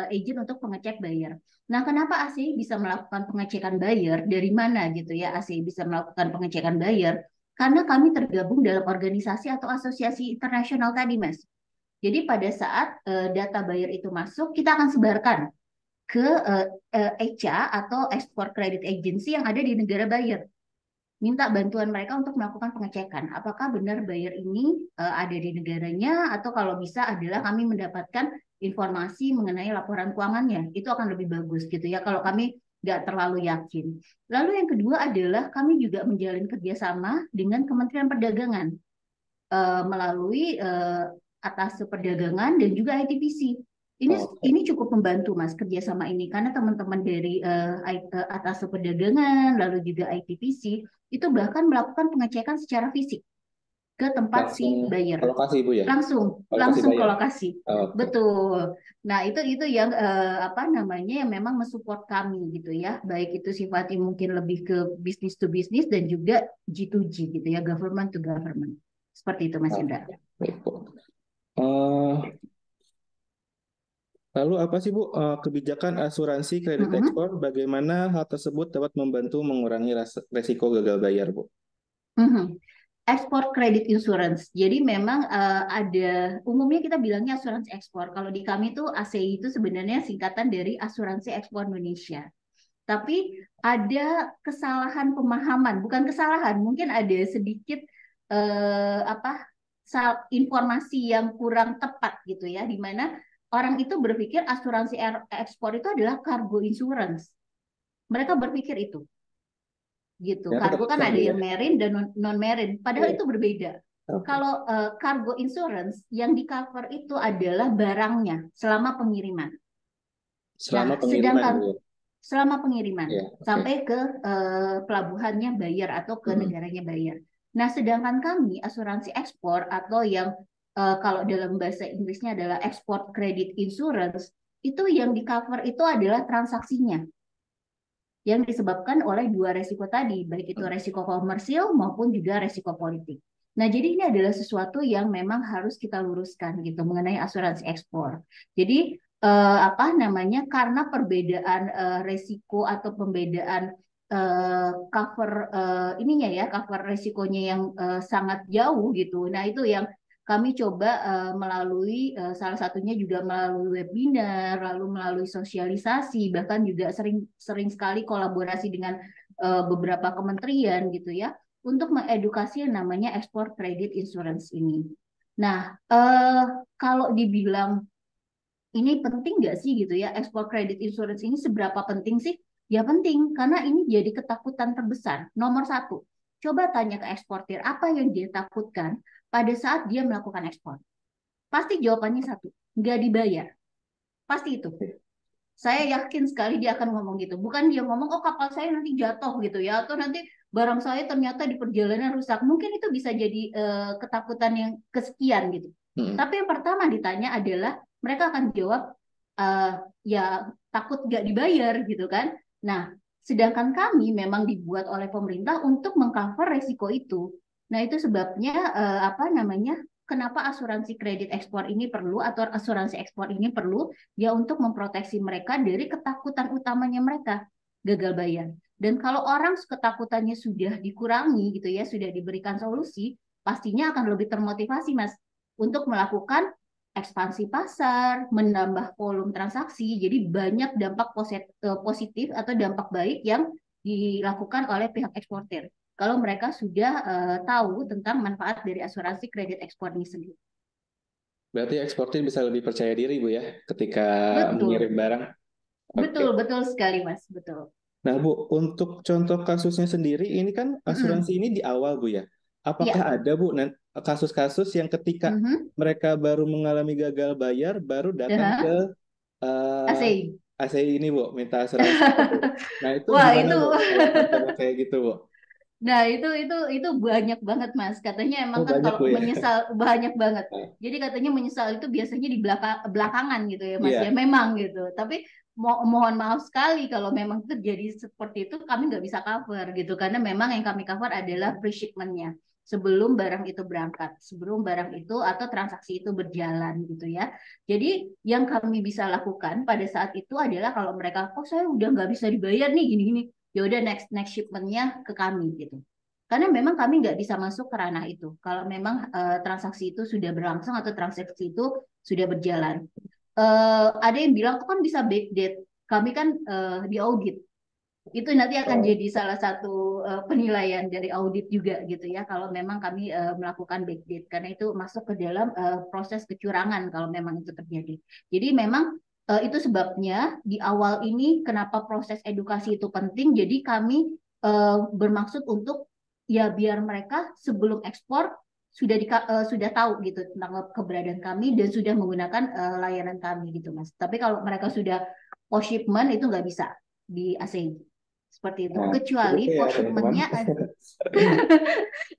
agent untuk pengecek bayar. Nah, kenapa ACI bisa melakukan pengecekan bayar? Dari mana gitu ya ACI bisa melakukan pengecekan bayar? Karena kami tergabung dalam organisasi atau asosiasi internasional tadi, Mas. Jadi pada saat data bayar itu masuk, kita akan sebarkan ke ECA atau Export Credit Agency yang ada di negara bayar. Minta bantuan mereka untuk melakukan pengecekan. Apakah benar bayar ini ada di negaranya, atau kalau bisa adalah kami mendapatkan informasi mengenai laporan keuangannya. Itu akan lebih bagus gitu ya kalau kami nggak terlalu yakin. Lalu yang kedua adalah kami juga menjalin kerjasama dengan Kementerian Perdagangan melalui atas perdagangan dan juga ITPC. Ini cukup membantu Mas kerjasama ini karena teman-teman dari atas perdagangan lalu juga ITPC itu bahkan melakukan pengecekan secara fisik ke tempat si Langsung ke buyer. lokasi, Bu ya? Langsung Lokasi ke bayar. lokasi. Oke. Betul. Nah, itu yang yang memang mensupport kami gitu ya. Baik itu sifatnya mungkin lebih ke bisnis to bisnis dan juga G2G gitu ya, government to government. Seperti itu Mas Indra. Baik, Bu. Lalu apa sih, Bu, kebijakan asuransi kredit ekspor? Bagaimana hal tersebut dapat membantu mengurangi resiko gagal bayar, Bu? Export credit insurance. Jadi memang ada umumnya kita bilangnya asuransi ekspor. Kalau di kami tuh ACI itu sebenarnya singkatan dari Asuransi Ekspor Indonesia. Tapi ada kesalahan pemahaman, bukan kesalahan, mungkin ada sedikit informasi yang kurang tepat gitu ya, di mana orang itu berpikir asuransi ekspor itu adalah cargo insurance. Mereka berpikir itu gitu. Ternyata Kargo kan bukan, ada Bu ya? yang marine dan non marine, padahal Iya. itu berbeda. Oke. Kalau cargo insurance yang di cover itu adalah barangnya selama pengiriman. Selama Nah, pengiriman, sedangkan Bu ya? selama pengiriman Iya, oke. sampai ke pelabuhannya bayar atau ke negaranya bayar. Nah, sedangkan kami asuransi ekspor atau yang kalau dalam bahasa Inggrisnya adalah export credit insurance, itu yang di cover itu adalah transaksinya yang disebabkan oleh dua resiko tadi, baik itu resiko komersil maupun juga resiko politik. Nah, jadi ini adalah sesuatu yang memang harus kita luruskan gitu mengenai asuransi ekspor. Jadi karena perbedaan resiko atau pembedaan cover cover resikonya yang sangat jauh gitu. Nah, itu yang kami coba melalui salah satunya juga melalui webinar, lalu melalui sosialisasi, bahkan juga sering sekali kolaborasi dengan beberapa kementerian gitu ya, untuk mengedukasi yang namanya export credit insurance ini. Nah, kalau dibilang ini penting nggak sih gitu ya, export credit insurance ini seberapa penting sih? Ya penting, karena ini jadi ketakutan terbesar. Nomor satu, coba tanya ke eksportir, apa yang dia takutkan pada saat dia melakukan ekspor? Pasti jawabannya satu, nggak dibayar. Pasti itu. Saya yakin sekali dia akan ngomong gitu. Bukan dia ngomong, oh kapal saya nanti jatuh gitu ya, atau nanti barang saya ternyata di perjalanan rusak. Mungkin itu bisa jadi ketakutan yang kesekian gitu. Tapi yang pertama ditanya adalah, mereka akan jawab, ya takut nggak dibayar gitu kan. Nah, sedangkan kami memang dibuat oleh pemerintah untuk mengcover resiko itu. Nah, itu sebabnya kenapa asuransi kredit ekspor ini perlu atau asuransi ekspor ini perlu ya untuk memproteksi mereka dari ketakutan utamanya mereka, gagal bayar. Dan kalau orang ketakutannya sudah dikurangi gitu ya, sudah diberikan solusi, pastinya akan lebih termotivasi Mas untuk melakukan ekspansi pasar, menambah volume transaksi. Jadi banyak dampak positif atau dampak baik yang dilakukan oleh pihak eksportir. Kalau mereka sudah tahu tentang manfaat dari asuransi kredit ekspor ini sendiri. Berarti eksportir bisa lebih percaya diri, Bu ya, ketika mengirim Betul, barang. betul, Oke. betul sekali, Mas. Betul. Nah, Bu, untuk contoh kasusnya sendiri, ini kan asuransi Mm-mm. ini di awal, Bu ya. Apakah Iya. ada, Bu, kasus-kasus yang ketika Mhm. mereka baru mengalami gagal bayar, baru datang ke Aha. eh ASEI. ACI ini, Bu, minta asuransi gitu. Nah, itu Wah, gimana, itu Bu, kalau contohnya kayak gitu, Bu? Nah, itu banyak banget, Mas. Katanya emang Oh, kan banyak, kalau Bu ya. menyesal banyak banget. Nah, Jadi katanya menyesal itu biasanya di belakangan gitu ya, Mas ya. iya. Memang gitu. Tapi mohon maaf sekali kalau memang terjadi seperti itu kami nggak bisa cover gitu karena memang yang kami cover adalah pre-shipment-nya. Sebelum barang itu berangkat, sebelum barang itu atau transaksi itu berjalan gitu ya. Jadi yang kami bisa lakukan pada saat itu adalah kalau mereka, oh saya udah nggak bisa dibayar nih gini-gini, ya udah next next shipmentnya ke kami gitu. Karena memang kami nggak bisa masuk ke ranah itu. Kalau memang transaksi itu sudah berlangsung atau transaksi itu sudah berjalan. Ada yang bilang tuh kan bisa backdate. Kami kan di audit. Itu nanti akan Oh, jadi salah satu penilaian dari audit juga gitu ya. Kalau memang kami melakukan backdate. Karena itu masuk ke dalam proses kecurangan kalau memang itu terjadi. Jadi memang itu sebabnya di awal ini kenapa proses edukasi itu penting. Jadi kami bermaksud untuk ya biar mereka sebelum ekspor sudah tahu gitu tentang keberadaan kami dan sudah menggunakan layanan kami gitu Mas. Tapi kalau mereka sudah post shipment itu nggak bisa di ACI seperti itu. nah, Kecuali itu ya, post teman-teman. shipmentnya,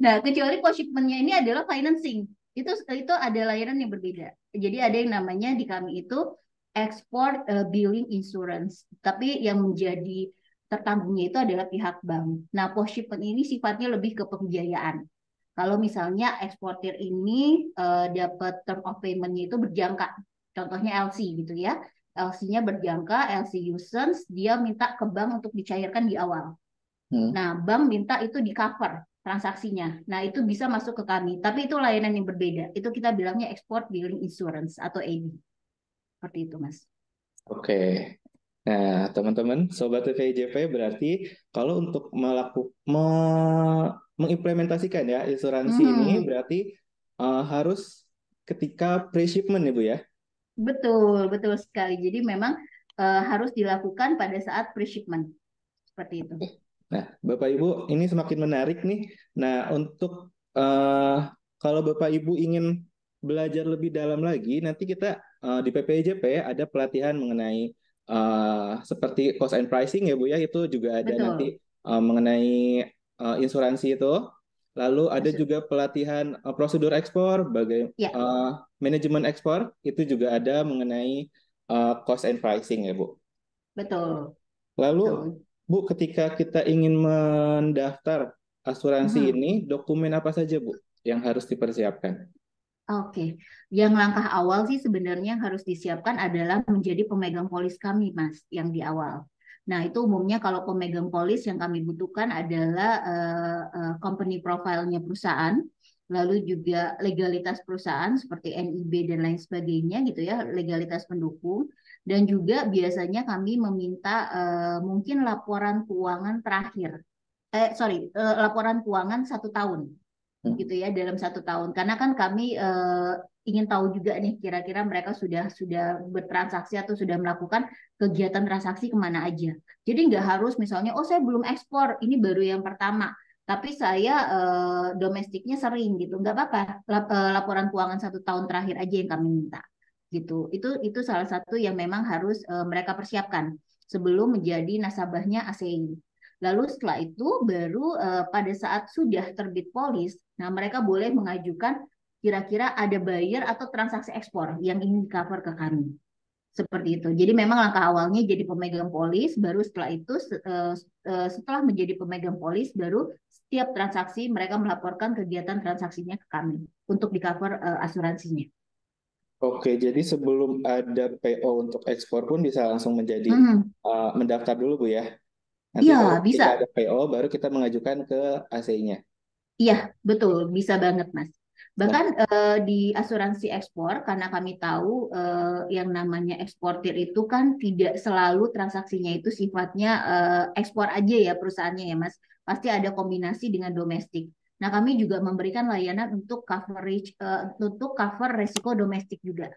nah kecuali post shipmentnya ini adalah financing. Itu ada layanan yang berbeda. Jadi ada yang namanya di kami itu export billing insurance. Tapi yang menjadi tertanggungnya itu adalah pihak bank. Nah, post shipment ini sifatnya lebih ke pembiayaan. Kalau misalnya eksportir ini dapat term of payment-nya itu berjangka, contohnya LC gitu ya. LC-nya berjangka, LC usance, dia minta ke bank untuk dicairkan di awal. Hmm. Nah, bank minta itu di cover transaksinya. Nah, itu bisa masuk ke kami. Tapi itu layanan yang berbeda. Itu kita bilangnya export billing insurance atau EBI. Seperti itu, Mas. Oke. Nah, teman-teman, Sobat VIJP berarti kalau untuk mengimplementasikan ya asuransi ini Mhm. berarti harus ketika pre-shipment ya, Bu ya. Betul, betul sekali. Jadi memang harus dilakukan pada saat pre-shipment. Seperti itu. Nah, Bapak Ibu, ini semakin menarik nih. Nah, untuk kalau Bapak Ibu ingin belajar lebih dalam lagi, nanti kita di PPIJP ada pelatihan mengenai seperti cost and pricing ya Bu ya, itu juga ada Betul. nanti mengenai insuransi itu. Lalu ada Maksud. juga pelatihan prosedur ekspor, Ya, manajemen ekspor, itu juga ada mengenai cost and pricing ya Bu. betul. Lalu, Betul. Bu, ketika kita ingin mendaftar asuransi Mhm. ini, dokumen apa saja, Bu, yang harus dipersiapkan? Oke, yang langkah awal sih sebenarnya yang harus disiapkan adalah menjadi pemegang polis kami, Mas, yang di awal. Nah, itu umumnya kalau pemegang polis yang kami butuhkan adalah company profile-nya perusahaan, lalu juga legalitas perusahaan seperti NIB dan lain sebagainya gitu ya, legalitas pendukung. Dan juga biasanya kami meminta mungkin laporan keuangan terakhir. Laporan keuangan 1 tahun Hmm. gitu ya dalam 1 tahun karena kan kami ingin tahu juga nih kira-kira mereka sudah bertransaksi atau sudah melakukan kegiatan transaksi kemana aja jadi nggak harus misalnya oh saya belum ekspor ini baru yang pertama tapi saya domestiknya sering gitu nggak apa-apa laporan keuangan 1 tahun terakhir aja yang kami minta gitu itu salah satu yang memang harus mereka persiapkan sebelum menjadi nasabahnya ACI. Lalu setelah itu baru pada saat sudah terbit polis, nah mereka boleh mengajukan kira-kira ada buyer atau transaksi ekspor yang ingin di cover ke kami. Seperti itu. Jadi memang langkah awalnya jadi pemegang polis, baru setelah itu setelah menjadi pemegang polis, baru setiap transaksi mereka melaporkan kegiatan transaksinya ke kami untuk di cover asuransinya. Oke, jadi sebelum ada PO untuk ekspor pun bisa langsung menjadi Hmm, mendaftar dulu, Bu ya. Nanti baru iya ketika bisa. ada PO, baru kita mengajukan ke AC-nya. Iya betul, bisa banget Mas. Bahkan di asuransi ekspor, karena kami tahu yang namanya eksportir itu kan tidak selalu transaksinya itu sifatnya ekspor aja ya perusahaannya ya Mas. Pasti ada kombinasi dengan domestik. Nah, kami juga memberikan layanan untuk coverage, untuk cover resiko domestik juga.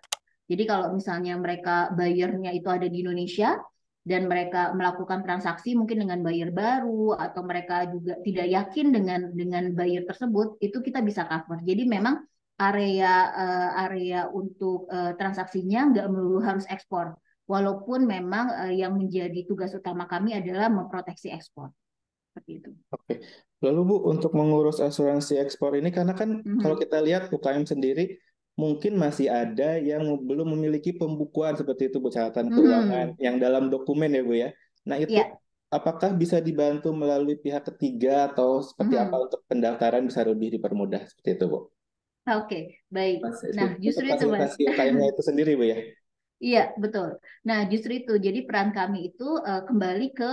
Jadi kalau misalnya mereka bayarnya itu ada di Indonesia, dan mereka melakukan transaksi mungkin dengan buyer baru atau mereka juga tidak yakin dengan buyer tersebut, itu kita bisa cover. Jadi memang area untuk transaksinya nggak melulu harus ekspor. Walaupun memang yang menjadi tugas utama kami adalah memproteksi ekspor. Seperti itu. Oke. Lalu Bu, untuk mengurus asuransi ekspor ini, karena kan kalau Mhm. kita lihat UKM sendiri, mungkin masih ada yang belum memiliki pembukuan seperti itu, Bu, catatan keuangan Mhm. yang dalam dokumen ya, Bu ya. Nah, itu Ya. apakah bisa dibantu melalui pihak ketiga atau seperti apa Mhm. untuk pendaftaran bisa lebih dipermudah seperti itu, Bu? Oke, baik. Nah, Untuk justru itu, Mas. fasilitasi UKM-nya itu sendiri, Bu ya. Iya, betul. Nah, justru itu. Jadi peran kami itu kembali ke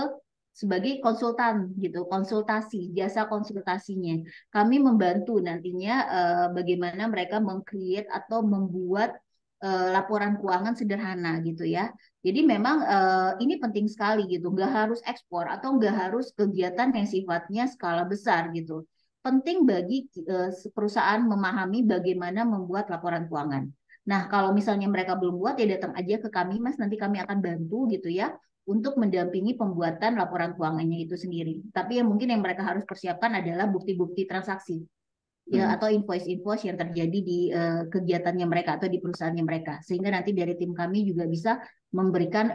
sebagai konsultan gitu, konsultasi, jasa konsultasinya. Kami membantu nantinya bagaimana mereka meng-create atau membuat laporan keuangan sederhana gitu ya. Jadi memang ini penting sekali gitu, nggak harus ekspor atau nggak harus kegiatan yang sifatnya skala besar gitu. Penting bagi perusahaan memahami bagaimana membuat laporan keuangan. Nah, kalau misalnya mereka belum buat, ya datang aja ke kami, Mas. Nanti kami akan bantu gitu ya untuk mendampingi pembuatan laporan keuangannya itu sendiri. Tapi yang mungkin yang mereka harus persiapkan adalah bukti-bukti transaksi ya Hmm. atau invoice-invoice yang terjadi di kegiatannya mereka atau di perusahaannya mereka. Sehingga nanti dari tim kami juga bisa memberikan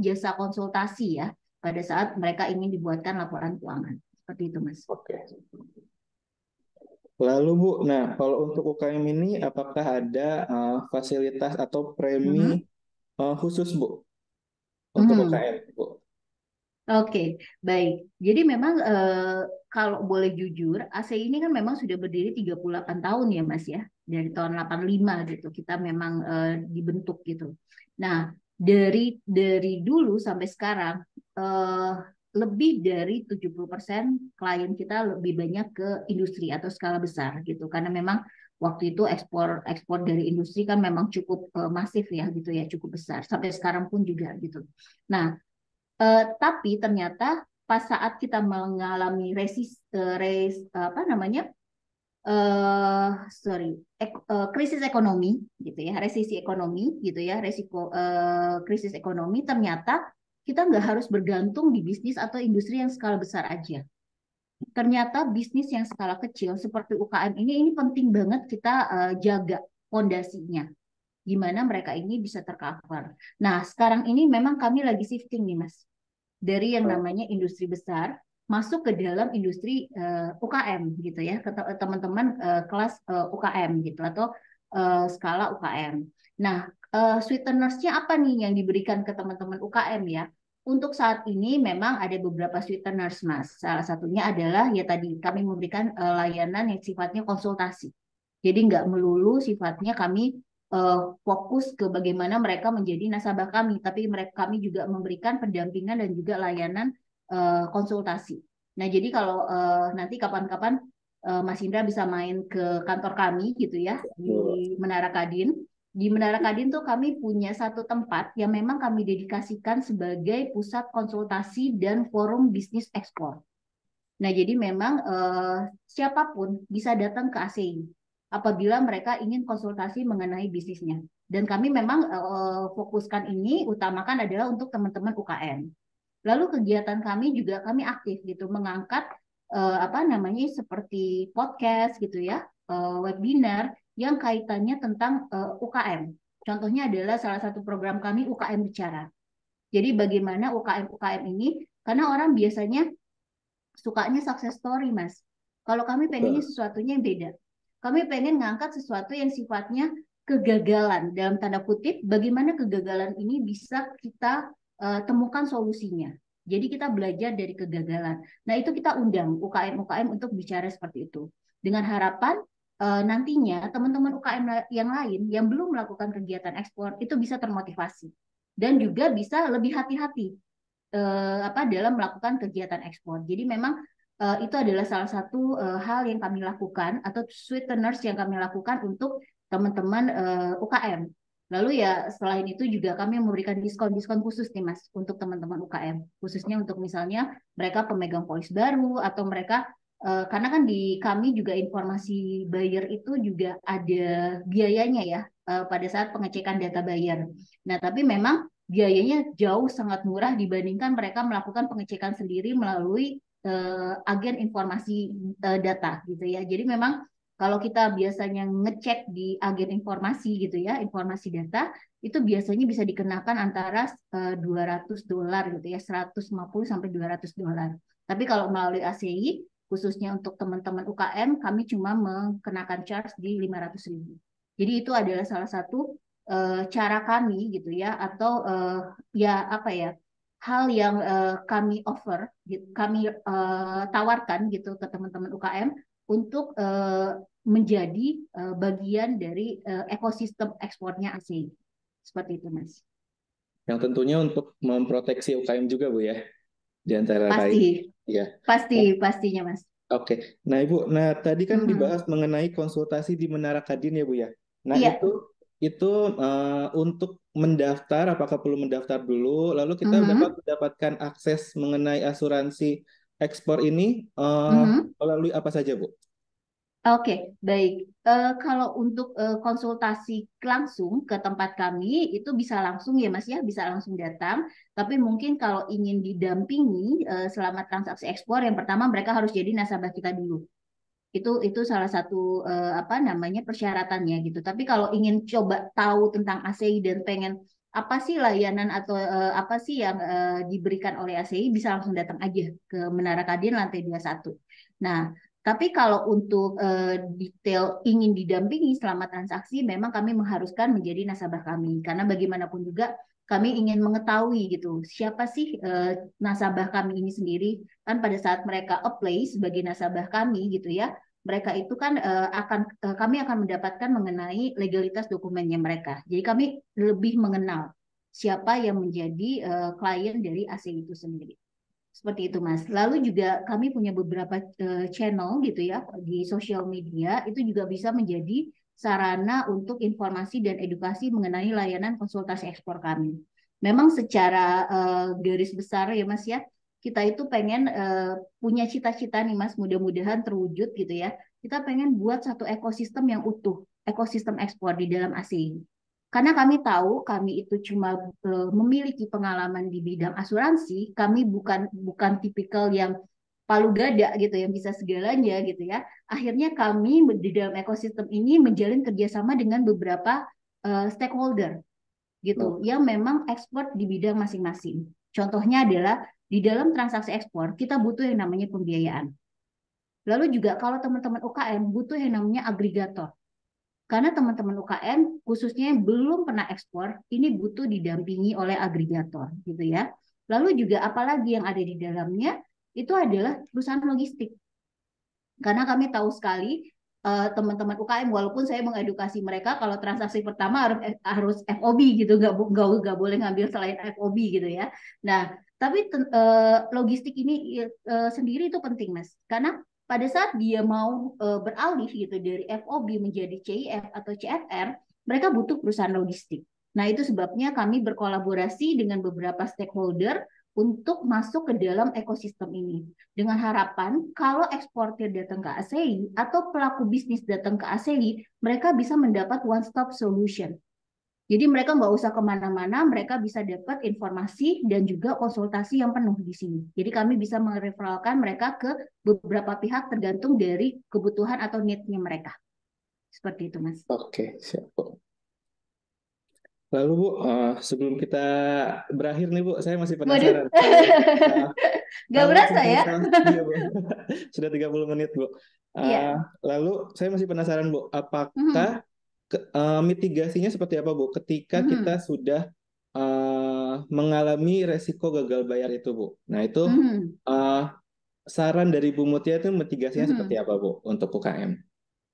jasa konsultasi ya pada saat mereka ingin dibuatkan laporan keuangan. Seperti itu, Mas. Oke. Lalu Bu, nah kalau untuk UKM ini apakah ada fasilitas atau premi Mhm. khusus Bu untuk Mhm. UKM Bu? Oke, baik. Jadi memang kalau boleh jujur, ASEI ini kan memang sudah berdiri 38 tahun ya Mas ya. Dari tahun 85 gitu. Kita memang dibentuk gitu. Nah, dari dulu sampai sekarang eh, lebih dari 70% klien kita lebih banyak ke industri atau skala besar gitu. Karena memang waktu itu ekspor ekspor dari industri kan memang cukup masif ya gitu ya, cukup besar. Sampai sekarang pun juga gitu. Nah, tapi ternyata pas saat kita mengalami apa namanya eh sorry krisis ekonomi gitu ya, resesi ekonomi gitu ya, resiko krisis ekonomi, ternyata kita nggak harus bergantung di bisnis atau industri yang skala besar aja. Ternyata bisnis yang skala kecil seperti UKM ini penting banget kita jaga fondasinya, gimana mereka ini bisa tercover. Nah, sekarang ini memang kami lagi shifting nih, Mas, dari yang namanya industri besar masuk ke dalam industri UKM gitu ya, ke teman-teman kelas UKM gitu atau skala UKM. Nah, sweetenersnya apa nih yang diberikan ke teman-teman UKM ya? Untuk saat ini memang ada beberapa sweeteners, Mas. Salah satunya adalah ya tadi kami memberikan layanan yang sifatnya konsultasi. Jadi nggak melulu sifatnya kami fokus ke bagaimana mereka menjadi nasabah kami, tapi kami juga memberikan pendampingan dan juga layanan konsultasi. Nah, jadi kalau nanti kapan-kapan Mas Indra bisa main ke kantor kami gitu ya di Bu. Menara Kadin. Di Menara Kadin tuh kami punya satu tempat yang memang kami dedikasikan sebagai pusat konsultasi dan forum bisnis ekspor. Nah, jadi memang siapapun bisa datang ke ASEI apabila mereka ingin konsultasi mengenai bisnisnya. Dan kami memang fokuskan ini, utamakan adalah untuk teman-teman UKM. Lalu kegiatan kami juga kami aktif gitu, mengangkat apa namanya seperti podcast gitu ya, webinar yang kaitannya tentang UKM. Contohnya adalah salah satu program kami UKM Bicara. Jadi bagaimana UKM-UKM ini, karena orang biasanya sukanya success story, Mas. Kalau kami pengennya Betul. sesuatunya yang beda. Kami pengen ngangkat sesuatu yang sifatnya kegagalan, dalam tanda kutip, bagaimana kegagalan ini bisa kita temukan solusinya. Jadi kita belajar dari kegagalan. Nah, itu kita undang UKM-UKM untuk bicara seperti itu. Dengan harapan nantinya teman-teman UKM yang lain yang belum melakukan kegiatan ekspor itu bisa termotivasi dan juga bisa lebih hati-hati dalam melakukan kegiatan ekspor. Jadi memang itu adalah salah satu hal yang kami lakukan atau sweeteners yang kami lakukan untuk teman-teman UKM. Lalu ya selain itu juga kami memberikan diskon-diskon khusus nih Mas untuk teman-teman UKM, khususnya untuk misalnya mereka pemegang polis baru atau mereka karena kan di kami juga informasi buyer itu juga ada biayanya ya pada saat pengecekan data buyer. Nah, tapi memang biayanya jauh sangat murah dibandingkan mereka melakukan pengecekan sendiri melalui agen informasi data gitu ya. Jadi memang kalau kita biasanya ngecek di agen informasi gitu ya, informasi data, itu biasanya bisa dikenakan antara $200 gitu ya, 150 sampai $200. Tapi kalau melalui ACI, khususnya untuk teman-teman UKM, kami cuma mengenakan charge di 500.000. Jadi itu adalah salah satu cara kami gitu ya, atau ya apa ya, hal yang kami offer, kami tawarkan gitu ke teman-teman UKM untuk menjadi bagian dari ekosistem ekspornya ASEAN. Seperti itu, Mas. Yang tentunya untuk memproteksi UKM juga, Bu ya, di antara Pasti, lain. Ya. pastinya, Mas. Oke. Nah, Ibu, tadi kan dibahas mengenai konsultasi di Menara Kadin ya, Bu ya. Nah, Iya. itu untuk mendaftar, apakah perlu mendaftar dulu? Lalu kita dapat mendapatkan akses mengenai asuransi ekspor ini melalui apa saja, Bu? Oke, baik. Kalau untuk konsultasi langsung ke tempat kami, itu bisa langsung ya Mas ya, bisa langsung datang. Tapi mungkin kalau ingin didampingi selama transaksi ekspor, yang pertama mereka harus jadi nasabah kita dulu. Itu salah satu apa namanya persyaratannya gitu. Tapi kalau ingin coba tahu tentang ASEI dan pengen apa sih layanan atau apa sih yang diberikan oleh ASEI, bisa langsung datang aja ke Menara Kadin lantai 21. Nah, tapi kalau untuk detail ingin didampingi selama transaksi, memang kami mengharuskan menjadi nasabah kami. Karena bagaimanapun juga kami ingin mengetahui gitu, siapa sih nasabah kami ini sendiri. Kan pada saat mereka apply sebagai nasabah kami gitu ya, mereka itu kan kami akan mendapatkan mengenai legalitas dokumennya mereka. Jadi kami lebih mengenal siapa yang menjadi klien dari ASEI itu sendiri. Seperti itu, Mas. Lalu juga kami punya beberapa channel gitu ya di sosial media, itu juga bisa menjadi sarana untuk informasi dan edukasi mengenai layanan konsultasi ekspor kami. Memang secara garis besar ya, Mas ya, kita itu pengen punya cita-cita nih, Mas, mudah-mudahan terwujud gitu ya. Kita pengen buat satu ekosistem yang utuh, ekosistem ekspor di dalam ASEI. Karena kami tahu kami itu cuma memiliki pengalaman di bidang asuransi, kami bukan tipikal yang palu gada gitu yang bisa segalanya gitu ya. Akhirnya kami di dalam ekosistem ini menjalin kerjasama dengan beberapa stakeholder gitu yang memang ekspor di bidang masing-masing. Contohnya adalah di dalam transaksi ekspor kita butuh yang namanya pembiayaan. Lalu juga kalau teman-teman UKM butuh yang namanya agregator. Karena teman-teman UKM khususnya yang belum pernah ekspor, ini butuh didampingi oleh agregator gitu ya. Lalu juga apalagi yang ada di dalamnya, itu adalah perusahaan logistik. Karena kami tahu sekali teman-teman UKM, walaupun saya mengedukasi mereka kalau transaksi pertama harus FOB gitu, nggak boleh ngambil selain FOB gitu ya. Nah, tapi logistik ini sendiri itu penting, Mas. Karena pada saat dia mau beralih gitu dari FOB menjadi CIF atau CFR, mereka butuh perusahaan logistik. Nah, itu sebabnya kami berkolaborasi dengan beberapa stakeholder untuk masuk ke dalam ekosistem ini. Dengan harapan kalau eksportir datang ke ASEI atau pelaku bisnis datang ke ASEI, mereka bisa mendapat one-stop solution. Jadi mereka nggak usah kemana-mana, mereka bisa dapat informasi dan juga konsultasi yang penuh di sini. Jadi kami bisa mereferalkan mereka ke beberapa pihak tergantung dari kebutuhan atau need-nya mereka. Seperti itu, Mas. Oke, siap, Bu. Lalu, Bu, sebelum kita berakhir nih, Bu, saya masih penasaran. Gak berasa ya? Iya, Bu. Sudah 30 menit, Bu. Lalu, saya masih penasaran, Bu, apakah mitigasinya seperti apa, Bu, ketika kita sudah mengalami resiko gagal bayar itu, Bu? Nah, itu saran dari Bu Mutia itu mitigasinya seperti apa, Bu, untuk UKM?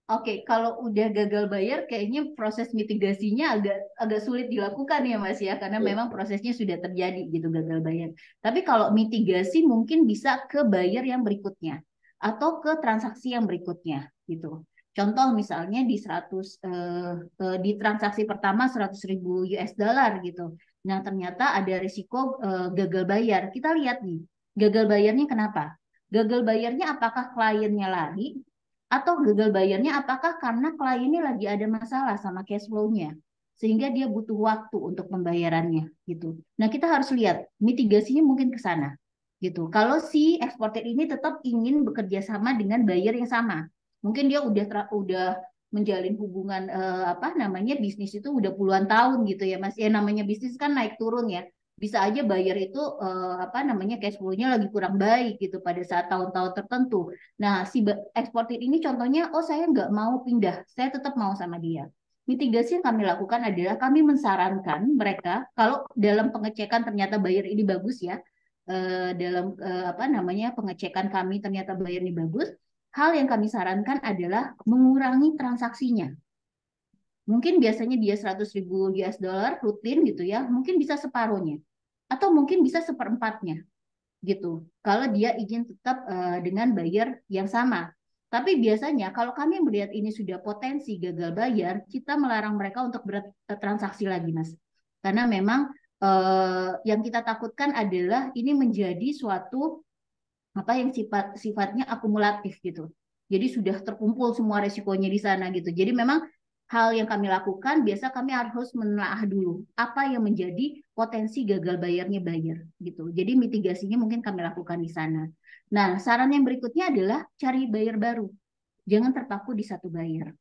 Oke, kalau udah gagal bayar, kayaknya proses mitigasinya agak sulit dilakukan ya Mas ya, karena memang prosesnya sudah terjadi gitu gagal bayar. Tapi kalau mitigasi mungkin bisa ke buyer yang berikutnya. atau ke transaksi yang berikutnya gitu. Contoh misalnya di transaksi pertama 100.000 US dollar gitu. Nah, ternyata ada risiko gagal bayar. Kita lihat nih, gagal bayarnya kenapa? Gagal bayarnya apakah kliennya lari atau gagal bayarnya apakah karena kliennya lagi ada masalah sama cash flow-nya sehingga dia butuh waktu untuk pembayarannya gitu. Nah, kita harus lihat mitigasinya mungkin ke sana gitu. Kalau si eksportir ini tetap ingin bekerja sama dengan buyer yang sama, mungkin dia udah menjalin hubungan apa namanya bisnis itu udah puluhan tahun gitu ya Mas. Ya namanya bisnis kan naik turun ya. Bisa aja buyer itu apa namanya cash flow-nya lagi kurang baik gitu pada saat tahun-tahun tertentu. Nah, si eksportir ini contohnya, oh saya nggak mau pindah, saya tetap mau sama dia. Mitigasi yang kami lakukan adalah kami mensarankan mereka kalau dalam pengecekan ternyata buyer ini bagus ya, dalam apa namanya pengecekan kami ternyata buyer ini bagus, hal yang kami sarankan adalah mengurangi transaksinya. Mungkin biasanya dia 100.000 US dollar rutin gitu ya, mungkin bisa separuhnya atau mungkin bisa seperempatnya gitu. Kalau dia izin tetap dengan buyer yang sama. Tapi biasanya kalau kami melihat ini sudah potensi gagal bayar, kita melarang mereka untuk bertransaksi lagi, Mas. Karena memang yang kita takutkan adalah ini menjadi suatu apa yang sifatnya akumulatif gitu. Jadi sudah terkumpul semua resikonya di sana gitu. Jadi memang hal yang kami lakukan biasa kami harus menelaah dulu apa yang menjadi potensi gagal bayarnya buyer gitu. Jadi mitigasinya mungkin kami lakukan di sana. Nah, saran yang berikutnya adalah cari buyer baru. Jangan terpaku di satu buyer.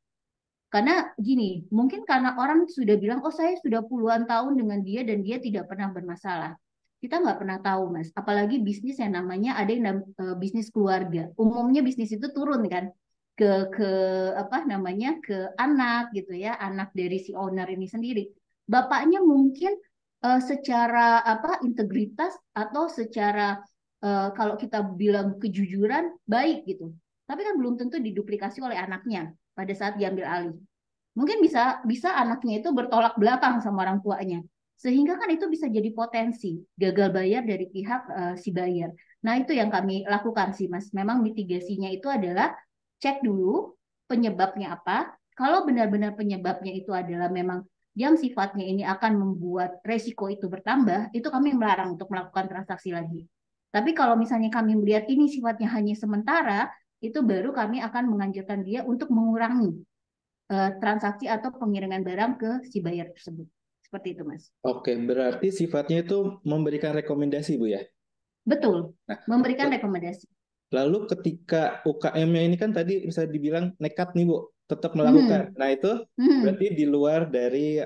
Karena gini, mungkin karena orang sudah bilang, oh saya sudah puluhan tahun dengan dia dan dia tidak pernah bermasalah. Kita nggak pernah tahu, Mas. Apalagi bisnis yang namanya ada yang bisnis keluarga. Umumnya bisnis itu turun kan ke apa namanya ke anak gitu ya, anak dari si owner ini sendiri. Bapaknya mungkin secara apa integritas atau secara kalau kita bilang kejujuran baik gitu. Tapi kan belum tentu diduplikasi oleh anaknya pada saat diambil alih. Mungkin bisa bisa anaknya itu bertolak belakang sama orang tuanya. Sehingga kan itu bisa jadi potensi gagal bayar dari pihak si buyer. Nah, itu yang kami lakukan sih, Mas. Memang mitigasinya itu adalah cek dulu penyebabnya apa. Kalau benar-benar penyebabnya itu adalah memang yang sifatnya ini akan membuat resiko itu bertambah, itu kami melarang untuk melakukan transaksi lagi. Tapi kalau misalnya kami melihat ini sifatnya hanya sementara, itu baru kami akan menganjurkan dia untuk mengurangi transaksi atau pengiriman barang ke si buyer tersebut. Seperti itu, Mas. Oke, berarti sifatnya itu memberikan rekomendasi, Bu ya? Betul, Nah, memberikan rekomendasi. lalu ketika UKM-nya ini kan tadi bisa dibilang nekat nih, Bu, tetap melakukan. Hmm. Nah, itu Hmm. berarti di luar dari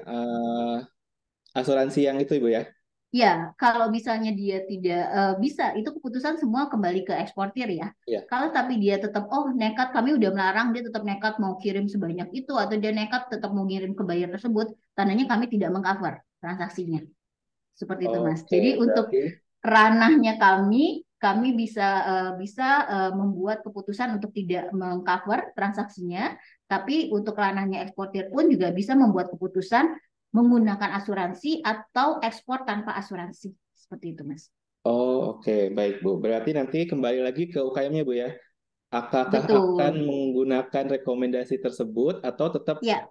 asuransi yang itu, Ibu ya? Ya, kalau misalnya dia tidak bisa, itu keputusan semua kembali ke eksportir ya. Iya. Kalau tapi dia tetap, oh nekat, kami udah melarang, dia tetap nekat mau kirim sebanyak itu, atau dia nekat tetap mau ngirim ke buyer tersebut, tandanya kami tidak mengcover transaksinya. Seperti itu, Mas. Oke, Jadi untuk berarti ranahnya kami bisa membuat keputusan untuk tidak mengcover transaksinya, tapi untuk ranahnya eksportir pun juga bisa membuat keputusan menggunakan asuransi atau ekspor tanpa asuransi. Seperti itu, Mas. oke, baik, Bu. Berarti nanti kembali lagi ke UKM-nya, Bu ya. Apakah akan Betul. menggunakan rekomendasi tersebut atau tetap Ya,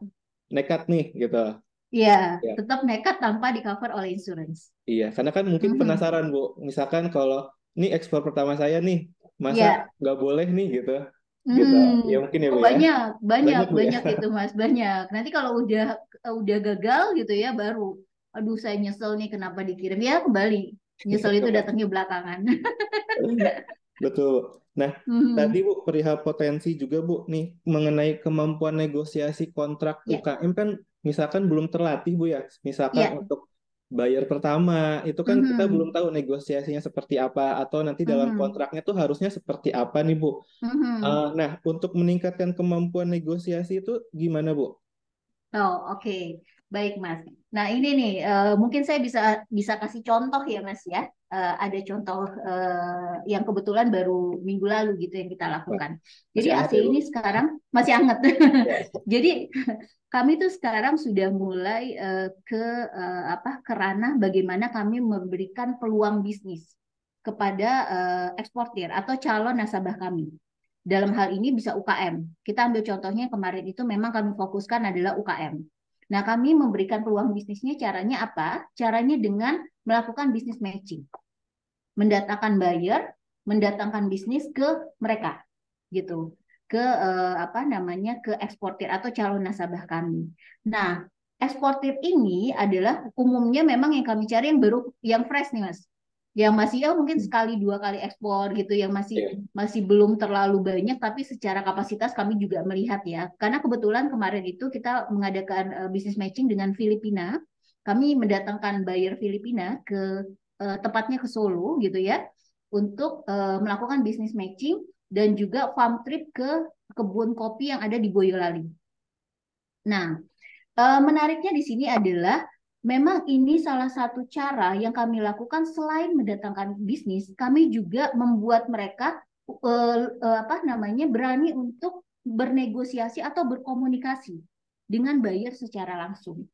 nekat nih gitu? ya, Ya, tetap nekat tanpa di cover oleh insurance. iya. Karena kan mungkin Mhm. penasaran, Bu. Misalkan kalau ini ekspor pertama saya nih, masa Ya. nggak boleh nih gitu, gitu. Ya Hmm, mungkin ya, oh Bu ya. banyak, banyak, Banyak, Bu ya. banyak itu Mas, banyak. Nanti kalau udah gagal gitu ya, baru, aduh saya nyesel nih kenapa dikirim ya kembali. Nyesel itu datangnya belakangan. Betul. Nah, tadi Hmm, Bu perihal potensi juga Bu nih mengenai kemampuan negosiasi kontrak ya, UKM kan misalkan belum terlatih Bu ya. Misalkan ya, untuk bayar pertama itu kan kita belum hmm, tahu negosiasinya seperti apa atau nanti dalam hmm, kontraknya tuh harusnya seperti apa nih Bu. hmm. Nah, untuk meningkatkan kemampuan negosiasi itu gimana Bu? Oh, oke. Baik, Mas. Nah, ini nih mungkin saya bisa bisa kasih contoh ya, Mas ya. Ada contoh yang kebetulan baru minggu lalu gitu yang kita Wah, lakukan. Jadi masih hangat AC ya Bu? ini sekarang masih hangat. Ya. Jadi kami tuh sekarang sudah mulai ke ranah bagaimana kami memberikan peluang bisnis kepada eksportir atau calon nasabah kami. Dalam hal ini bisa UKM. Kita ambil contohnya kemarin itu memang kami fokuskan adalah UKM. Nah, kami memberikan peluang bisnisnya caranya apa? Caranya dengan melakukan bisnis matching. Mendatangkan buyer, mendatangkan bisnis ke mereka gitu. Ke ke eksportir atau calon nasabah kami. Nah, eksportir ini adalah umumnya memang yang kami cari yang baru, yang fresh nih Mas. Yang masih ya mungkin sekali dua kali ekspor gitu, yang Iya. masih belum terlalu banyak, tapi secara kapasitas kami juga melihat ya. Karena kebetulan kemarin itu kita mengadakan business matching dengan Filipina. Kami mendatangkan buyer Filipina ke tepatnya ke Solo gitu ya, untuk melakukan business matching dan juga farm trip ke kebun kopi yang ada di Boyolali. Nah, menariknya di sini adalah memang ini salah satu cara yang kami lakukan selain mendatangkan bisnis, kami juga membuat mereka berani untuk bernegosiasi atau berkomunikasi dengan buyer secara langsung.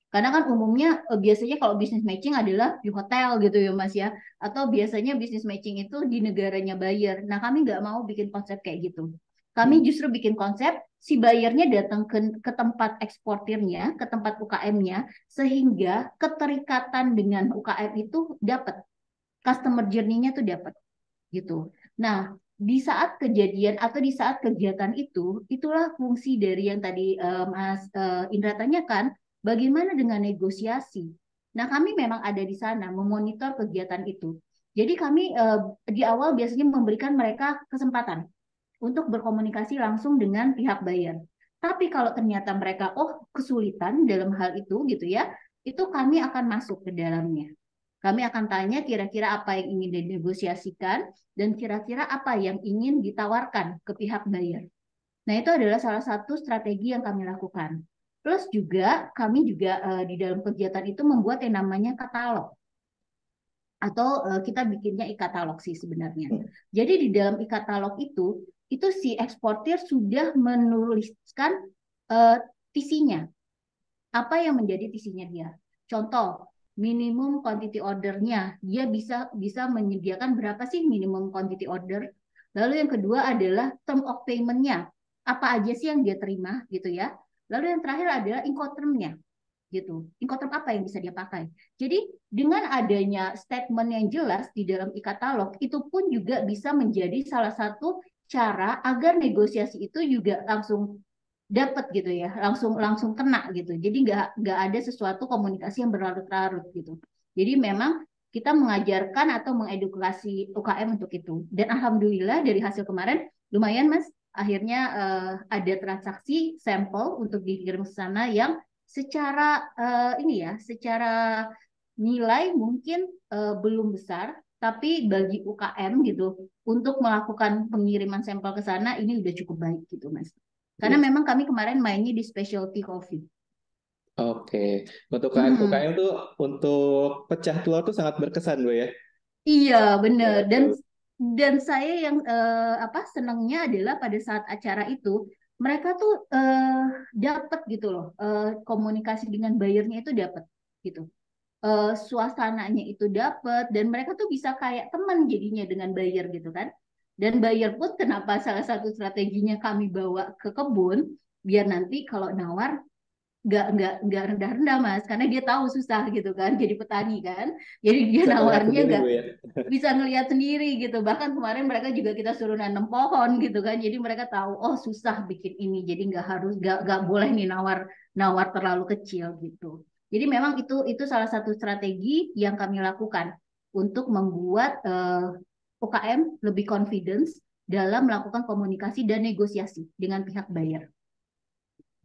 Karena kan umumnya biasanya kalau bisnis matching adalah di hotel gitu ya Mas ya. Atau biasanya bisnis matching itu di negaranya buyer. Nah kami nggak mau bikin konsep kayak gitu. Kami justru bikin konsep si buyernya datang ke tempat eksportirnya, ke tempat UKM-nya, sehingga keterikatan dengan UKM itu dapat. Customer journey-nya tuh dapat gitu. Nah, di saat kejadian atau di saat kegiatan itu, itulah fungsi dari yang tadi Mas Indra tanyakan, bagaimana dengan negosiasi. Nah, kami memang ada di sana memonitor kegiatan itu. Jadi kami di awal biasanya memberikan mereka kesempatan untuk berkomunikasi langsung dengan pihak buyer. Tapi kalau ternyata mereka kesulitan dalam hal itu gitu ya, itu kami akan masuk ke dalamnya. Kami akan tanya kira-kira apa yang ingin dinegosiasikan dan kira-kira apa yang ingin ditawarkan ke pihak buyer. Nah, itu adalah salah satu strategi yang kami lakukan. Plus juga kami juga di dalam kegiatan itu membuat yang namanya katalog atau kita bikinnya e-katalog sih sebenarnya. Jadi di dalam e-katalog itu si eksportir sudah menuliskan visinya. Apa yang menjadi visinya dia? Contoh, minimum quantity ordernya, dia bisa menyediakan berapa sih minimum quantity order? Lalu yang kedua adalah term of payment-nya, apa aja sih yang dia terima gitu ya. Lalu yang terakhir adalah Incoterm-nya gitu. Incoterm apa yang bisa dia pakai? Jadi dengan adanya statement yang jelas di dalam e-katalog, itu pun juga bisa menjadi salah satu cara agar negosiasi itu juga langsung dapat gitu ya, langsung langsung kena gitu. Jadi nggak ada sesuatu komunikasi yang berlarut-larut gitu. Jadi memang kita mengajarkan atau mengedukasi UKM untuk itu. Dan alhamdulillah dari hasil kemarin lumayan Mas, akhirnya ada transaksi sampel untuk dikirim ke sana yang secara nilai mungkin belum besar, tapi bagi UKM gitu untuk melakukan pengiriman sampel ke sana ini udah cukup baik gitu Mas. Karena Yes. memang kami kemarin mainnya di specialty coffee. Oke, untuk Hmm, UKM tuh untuk pecah telur tuh sangat berkesan, Bu ya. iya bener. Ya, Dan tuh. saya yang senangnya adalah pada saat acara itu mereka tuh dapat gitu loh, komunikasi dengan buyernya itu dapat gitu. Suasananya itu dapat dan mereka tuh bisa kayak teman jadinya dengan buyer gitu kan. Dan buyer pun kenapa salah satu strateginya kami bawa ke kebun biar nanti kalau nawar nggak rendah-rendah Mas, karena dia tahu susah gitu kan jadi petani kan, jadi dia Bisa ngeliat nawarnya sendiri, nggak Bu ya. bisa ngelihat sendiri gitu. Bahkan kemarin mereka juga kita suruh nanam pohon gitu kan, jadi mereka tahu oh susah bikin ini, jadi nggak boleh nih nawar nawar terlalu kecil gitu. Jadi memang itu salah satu strategi yang kami lakukan untuk membuat UKM lebih confidence dalam melakukan komunikasi dan negosiasi dengan pihak buyer.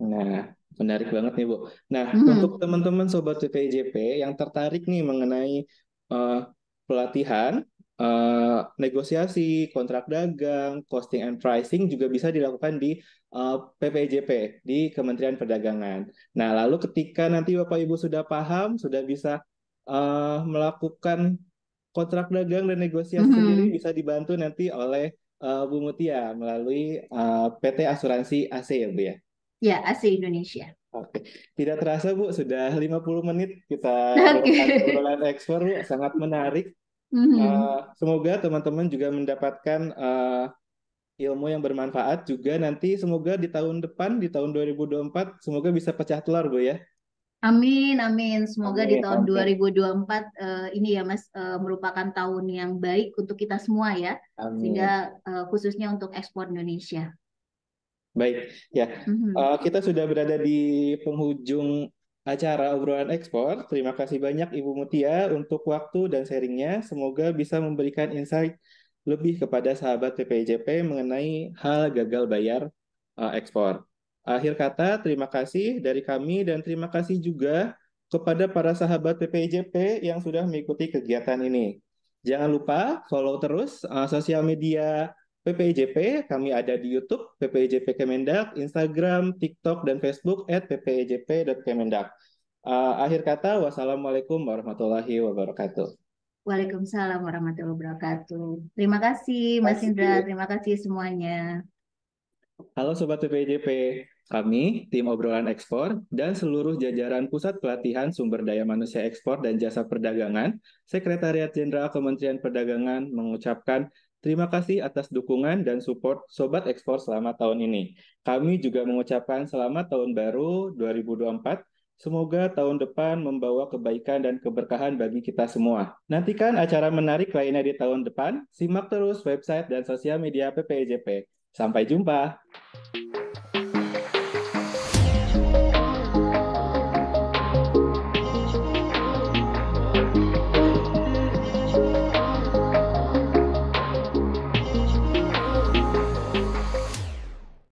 Nah, menarik banget nih, Bu. Nah, untuk Mhm. teman-teman Sobat PPJP yang tertarik nih mengenai eh, pelatihan, negosiasi, kontrak dagang, costing and pricing juga bisa dilakukan di PPJP, di Kementerian Perdagangan. Nah, lalu ketika nanti Bapak Ibu sudah paham, sudah bisa melakukan kontrak dagang dan negosiasi sendiri, Mhm. bisa dibantu nanti oleh Bu Mutia melalui PT Asuransi AC ya, Bu ya. Ya, AC Indonesia. Oke, tidak terasa Bu, sudah 50 menit kita melakukan Oke. obrolan ekspor Bu, sangat menarik. Mhm. Semoga teman-teman juga mendapatkan ilmu yang bermanfaat juga nanti semoga di tahun depan, di tahun 2024, semoga bisa pecah telur, Bu ya. Amin, amin. Semoga di Amin, tahun amin, 2024 ini ya Mas merupakan tahun yang baik untuk kita semua ya. amin. Sehingga khususnya untuk ekspor Indonesia. Baik, ya. Mhm. Kita sudah berada di penghujung acara obrolan ekspor. Terima kasih banyak Ibu Mutia untuk waktu dan sharingnya. Semoga bisa memberikan insight lebih kepada sahabat PPJP mengenai hal gagal bayar ekspor. Akhir kata, terima kasih dari kami dan terima kasih juga kepada para sahabat PPJP yang sudah mengikuti kegiatan ini. Jangan lupa follow terus sosial media PPIJP, kami ada di YouTube, PPIJP Kemendak, Instagram, TikTok, dan Facebook @ppijp.kemendak. Akhir kata, wassalamualaikum warahmatullahi wabarakatuh. Waalaikumsalam warahmatullahi wabarakatuh. Terima kasih Terima Mas Indra, kasih. terima kasih semuanya. Halo Sobat PPIJP, kami, tim obrolan ekspor, dan seluruh jajaran Pusat Pelatihan Sumber Daya Manusia Ekspor dan Jasa Perdagangan, Sekretariat Jenderal Kementerian Perdagangan mengucapkan terima kasih atas dukungan dan support Sobat Ekspor selama tahun ini. Kami juga mengucapkan selamat tahun baru 2024. Semoga tahun depan membawa kebaikan dan keberkahan bagi kita semua. Nantikan acara menarik lainnya di tahun depan. Simak terus website dan sosial media PPIJP. Sampai jumpa.